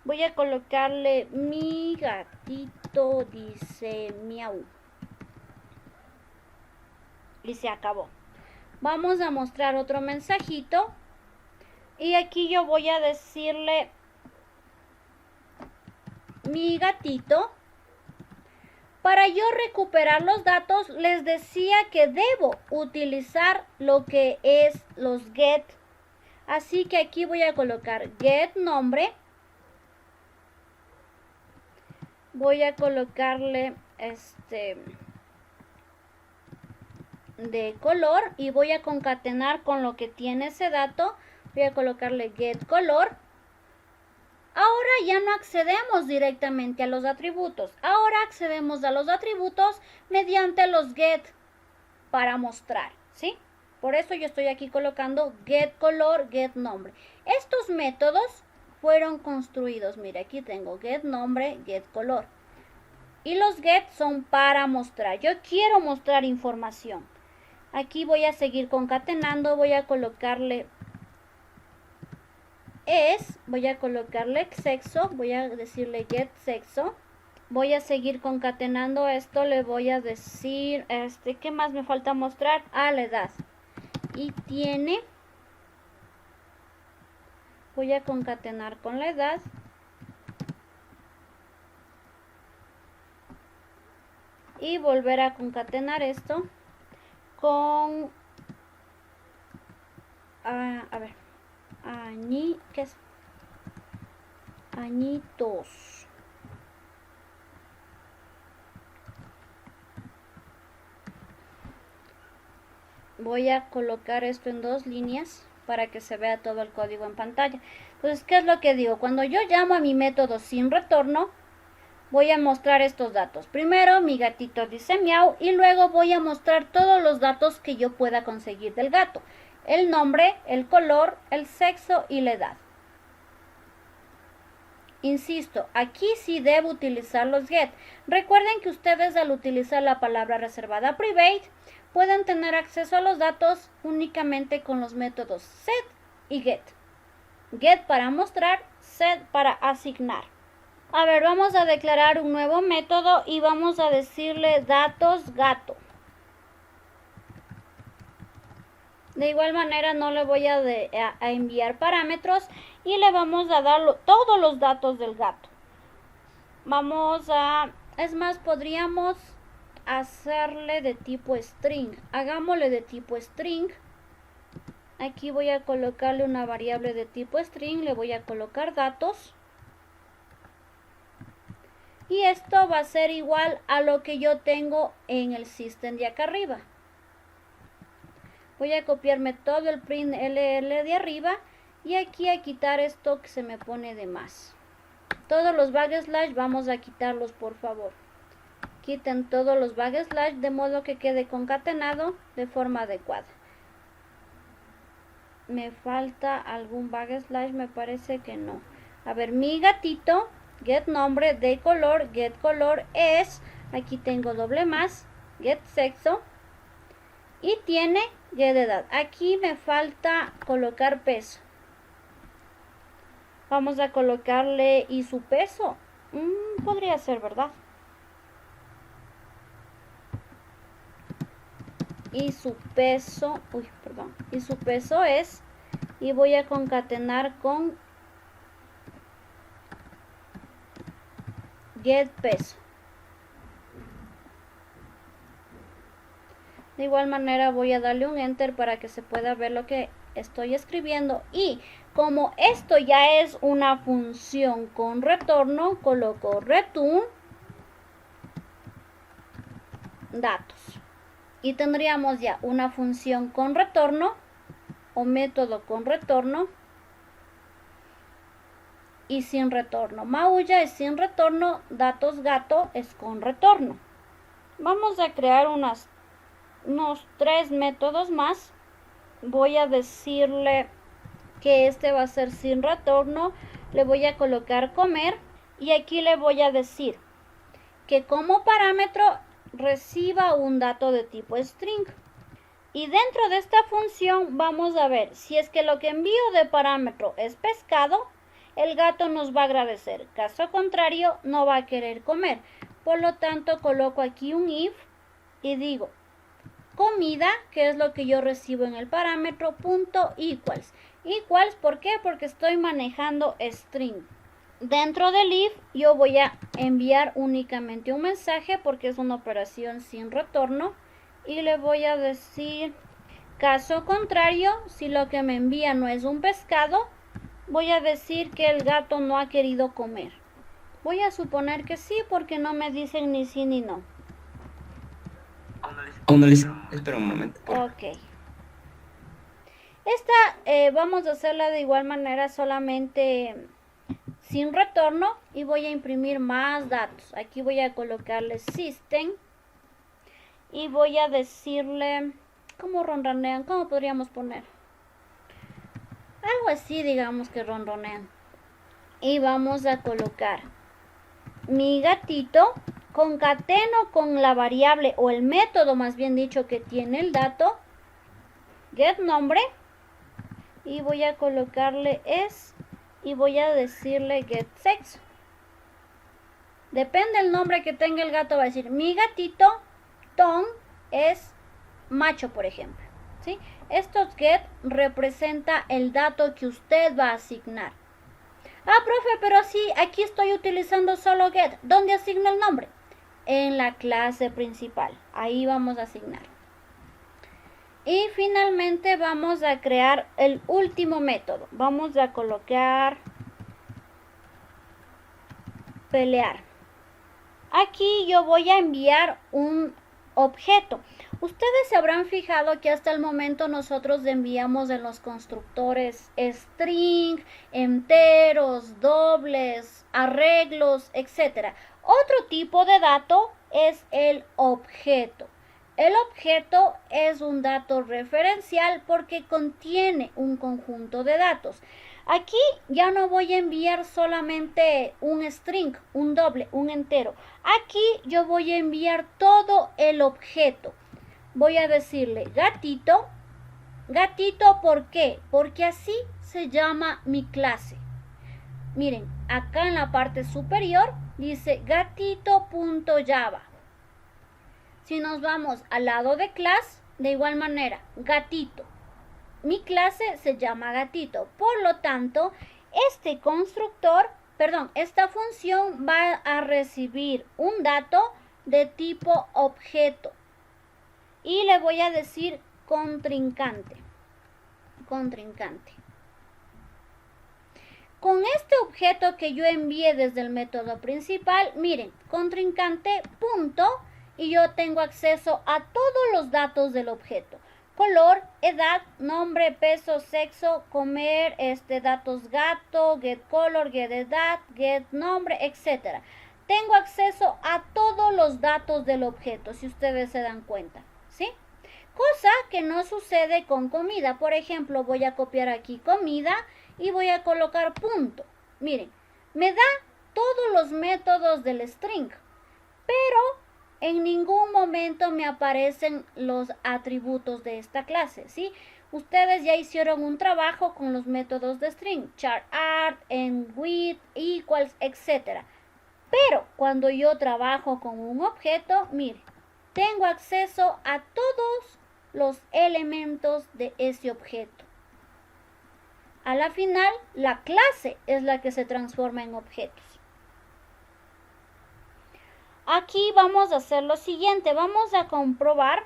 Voy a colocarle mi gatito dice miau. Y se acabó. Vamos a mostrar otro mensajito. Y aquí yo voy a decirle mi gatito. Para yo recuperar los datos, les decía que debo utilizar lo que es los get. Así que aquí voy a colocar get nombre. Voy a colocarle de color y voy a concatenar con lo que tiene ese dato. Voy a colocarle get color. Ahora ya no accedemos directamente a los atributos. Ahora accedemos a los atributos mediante los get para mostrar, ¿sí? Por eso yo estoy aquí colocando get color, get nombre. Estos métodos fueron construidos. Mira, aquí tengo get nombre, get color. Y los get son para mostrar. Yo quiero mostrar información. Aquí voy a seguir concatenando. Voy a colocarle voy a colocarle sexo, voy a decirle get sexo, voy a seguir concatenando esto, le voy a decir, ¿qué más me falta mostrar? La edad, y tiene, voy a concatenar con la edad, y volver a concatenar esto con, a ver, ¿qué es? Añitos. Voy a colocar esto en 2 líneas para que se vea todo el código en pantalla. Entonces, ¿qué es lo que digo? Cuando yo llamo a mi método sin retorno, voy a mostrar estos datos. Primero, mi gatito dice miau y luego voy a mostrar todos los datos que yo pueda conseguir del gato. El nombre, el color, el sexo y la edad. Insisto, aquí sí debo utilizar los get. Recuerden que ustedes al utilizar la palabra reservada private pueden tener acceso a los datos únicamente con los métodos set y get. Get para mostrar, set para asignar. A ver, vamos a declarar un nuevo método y vamos a decirle datos gato. De igual manera no le voy a enviar parámetros y le vamos a dar todos los datos del gato. Es más, podríamos hacerle de tipo string. Hagámosle de tipo string. Aquí voy a colocarle una variable de tipo string, le voy a colocar datos. Y esto va a ser igual a lo que yo tengo en el system de acá arriba. Voy a copiarme todo el print LL de arriba y aquí a quitar esto que se me pone de más. Todos los backslash vamos a quitarlos, por favor. Quiten todos los backslash de modo que quede concatenado de forma adecuada. Me falta algún backslash, me parece que no. A ver, mi gatito, get nombre, de color, get color es, aquí tengo doble más, get sexo y tiene get edad. Aquí me falta colocar peso. Vamos a colocarle y su peso. Podría ser, ¿verdad? Y su peso, y su peso es, y voy a concatenar con get peso. De igual manera voy a darle un enter para que se pueda ver lo que estoy escribiendo y como esto ya es una función con retorno, coloco return datos y tendríamos ya una función con retorno o método con retorno y sin retorno. Maulla es sin retorno, datos gato es con retorno. Vamos a crear unos 3 métodos más. Voy a decirle que este va a ser sin retorno, le voy a colocar comer y aquí le voy a decir que como parámetro reciba un dato de tipo string. Y dentro de esta función vamos a ver si es que lo que envío de parámetro es pescado, el gato nos va a agradecer. Caso contrario, no va a querer comer. Por lo tanto, coloco aquí un if y digo comida, que es lo que yo recibo en el parámetro, punto equals. Equals, ¿por qué? Porque estoy manejando string. Dentro del if yo voy a enviar únicamente un mensaje porque es una operación sin retorno. Y le voy a decir, caso contrario, si lo que me envía no es un pescado, voy a decir que el gato no ha querido comer. Voy a suponer que sí porque no me dicen ni sí ni no. Espera un momento. Ok. Esta vamos a hacerla de igual manera solamente sin retorno y voy a imprimir más datos. Aquí voy a colocarle system y voy a decirle, ¿cómo ronronean? ¿Cómo podríamos poner? Algo así, digamos que ronronean. Y vamos a colocar mi gatito, concateno con la variable o el método más bien dicho que tiene el dato, get nombre, y voy a colocarle es y voy a decirle get sexo. Depende del nombre que tenga el gato, va a decir mi gatito Tom es macho, por ejemplo, ¿sí? Estos get representa el dato que usted va a asignar. Ah, profe, pero sí, aquí estoy utilizando solo get. ¿Dónde asigno el nombre? En la clase principal. Ahí vamos a asignar. Y finalmente vamos a crear el último método. Vamos a colocar pelear. Aquí yo voy a enviar un objeto. Ustedes se habrán fijado que hasta el momento nosotros enviamos en los constructores string, enteros, dobles, arreglos, etc. Otro tipo de dato es el objeto. El objeto es un dato referencial porque contiene un conjunto de datos. Aquí ya no voy a enviar solamente un string, un doble, un entero. Aquí yo voy a enviar todo el objeto. voy a decirle gatito. Gatito, ¿por qué? Porque así se llama mi clase. Miren, acá en la parte superior dice gatito.java. Si nos vamos al lado de class, de igual manera, gatito. Mi clase se llama gatito. Por lo tanto, esta función va a recibir un dato de tipo objeto. Y le voy a decir contrincante. Contrincante. Con este objeto que yo envié desde el método principal, miren, contrincante, punto, y yo tengo acceso a todos los datos del objeto. Color, edad, nombre, peso, sexo, comer, datos gato, get color, get edad, get nombre, etc. Tengo acceso a todos los datos del objeto, si ustedes se dan cuenta, ¿sí? Cosa que no sucede con comida. Por ejemplo, voy a copiar aquí comida y voy a colocar punto. Miren, me da todos los métodos del string, pero en ningún momento me aparecen los atributos de esta clase, ¿sí? Ustedes ya hicieron un trabajo con los métodos de string, char art, end with, equals, etc. Pero cuando yo trabajo con un objeto, miren, tengo acceso a todos los elementos de ese objeto. A la final, la clase es la que se transforma en objetos. Aquí vamos a hacer lo siguiente, vamos a comprobar,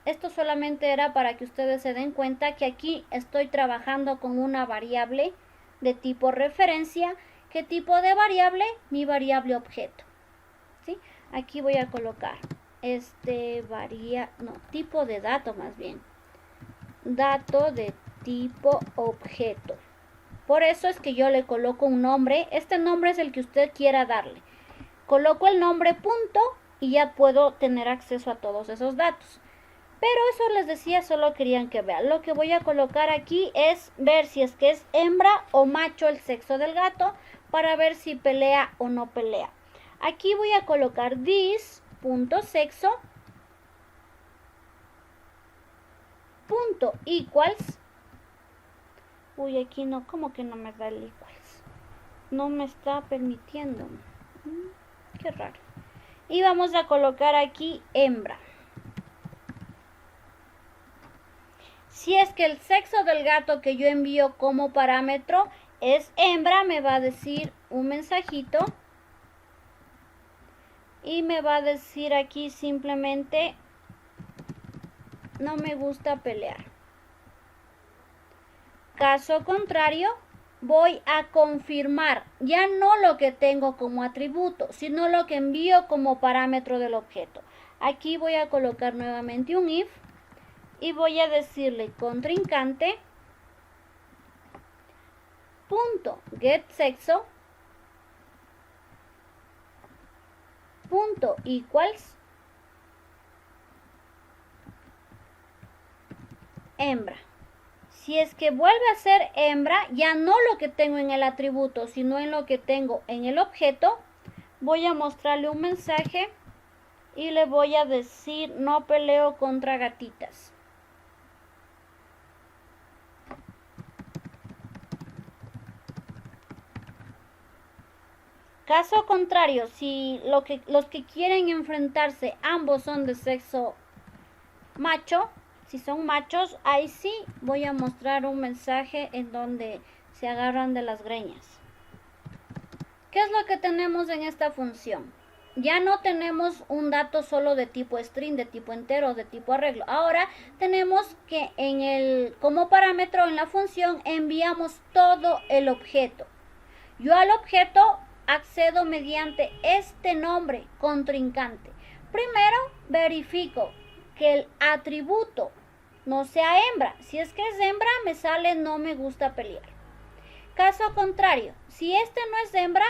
esto solamente era para que ustedes se den cuenta que aquí estoy trabajando con una variable de tipo referencia. ¿Qué tipo de variable? Mi variable objeto, ¿sí? Aquí voy a colocar tipo de dato más bien, dato de tipo objeto. Por eso es que yo le coloco un nombre, este nombre es el que usted quiera darle. Coloco el nombre punto y ya puedo tener acceso a todos esos datos. Pero eso les decía, solo querían que vean. Lo que voy a colocar aquí es ver si es que es hembra o macho el sexo del gato, para ver si pelea o no pelea. Aquí voy a colocar this.sexo punto equals. Uy, aquí no, como que no me da el equals. No me está permitiendo. Qué raro. Y vamos a colocar aquí hembra. Si es que el sexo del gato que yo envío como parámetro es hembra, me va a decir un mensajito. Y me va a decir aquí simplemente, no me gusta pelear. Caso contrario, voy a confirmar ya no lo que tengo como atributo, sino lo que envío como parámetro del objeto. Aquí voy a colocar nuevamente un if y voy a decirle contrincante punto get sexo punto equals hembra. Si es que vuelve a ser hembra, ya no lo que tengo en el atributo, sino en lo que tengo en el objeto, voy a mostrarle un mensaje y le voy a decir no peleo contra gatitas. Caso contrario, si los que quieren enfrentarse ambos son de sexo macho, si son machos, ahí sí voy a mostrar un mensaje en donde se agarran de las greñas. ¿Qué es lo que tenemos en esta función? Ya no tenemos un dato solo de tipo string, de tipo entero, de tipo arreglo. Ahora tenemos que como parámetro en la función enviamos todo el objeto. Yo al objeto accedo mediante este nombre, contrincante. Primero verifico que el atributo no sea hembra. Si es que es hembra, me sale no me gusta pelear. Caso contrario, si este no es hembra,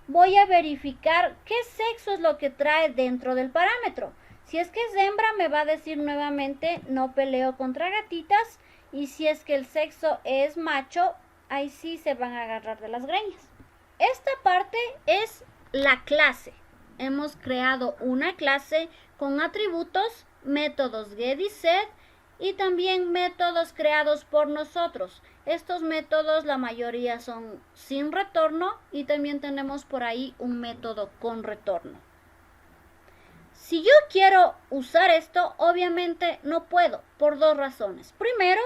voy a verificar qué sexo es lo que trae dentro del parámetro. Si es que es hembra, me va a decir nuevamente no peleo contra gatitas. Y si es que el sexo es macho, ahí sí se van a agarrar de las greñas. Esta parte es la clase. Hemos creado una clase con atributos métodos get y set y también métodos creados por nosotros. Estos métodos la mayoría son sin retorno y también tenemos por ahí un método con retorno. Si yo quiero usar esto, obviamente no puedo por dos razones. Primero,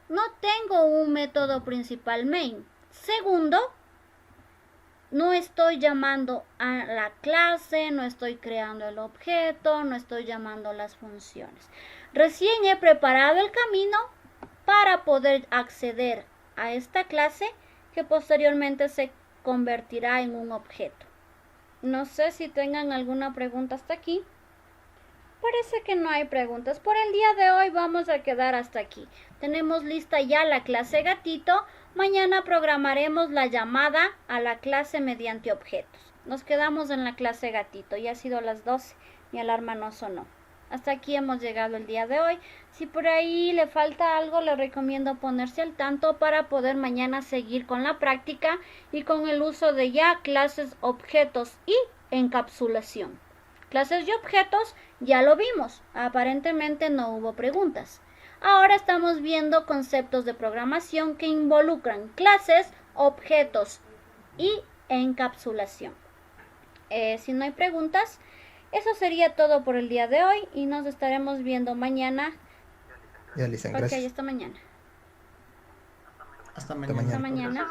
no tengo un método principal main. Segundo, no estoy llamando a la clase, no estoy creando el objeto, no estoy llamando las funciones. Recién he preparado el camino para poder acceder a esta clase que posteriormente se convertirá en un objeto. No sé si tengan alguna pregunta hasta aquí. Parece que no hay preguntas. Por el día de hoy vamos a quedar hasta aquí. Tenemos lista ya la clase gatito. Mañana programaremos la llamada a la clase mediante objetos. Nos quedamos en la clase gatito. Ya ha sido las 12. Mi alarma no sonó. Hasta aquí hemos llegado el día de hoy. Si por ahí le falta algo, le recomiendo ponerse al tanto para poder mañana seguir con la práctica y con el uso de ya clases, objetos y encapsulación. Clases y objetos ya lo vimos. Aparentemente no hubo preguntas. Ahora estamos viendo conceptos de programación que involucran clases, objetos y encapsulación. Si no hay preguntas, eso sería todo por el día de hoy y nos estaremos viendo mañana. Ya, Lisa, gracias. Ok, hasta mañana. Hasta Hasta mañana.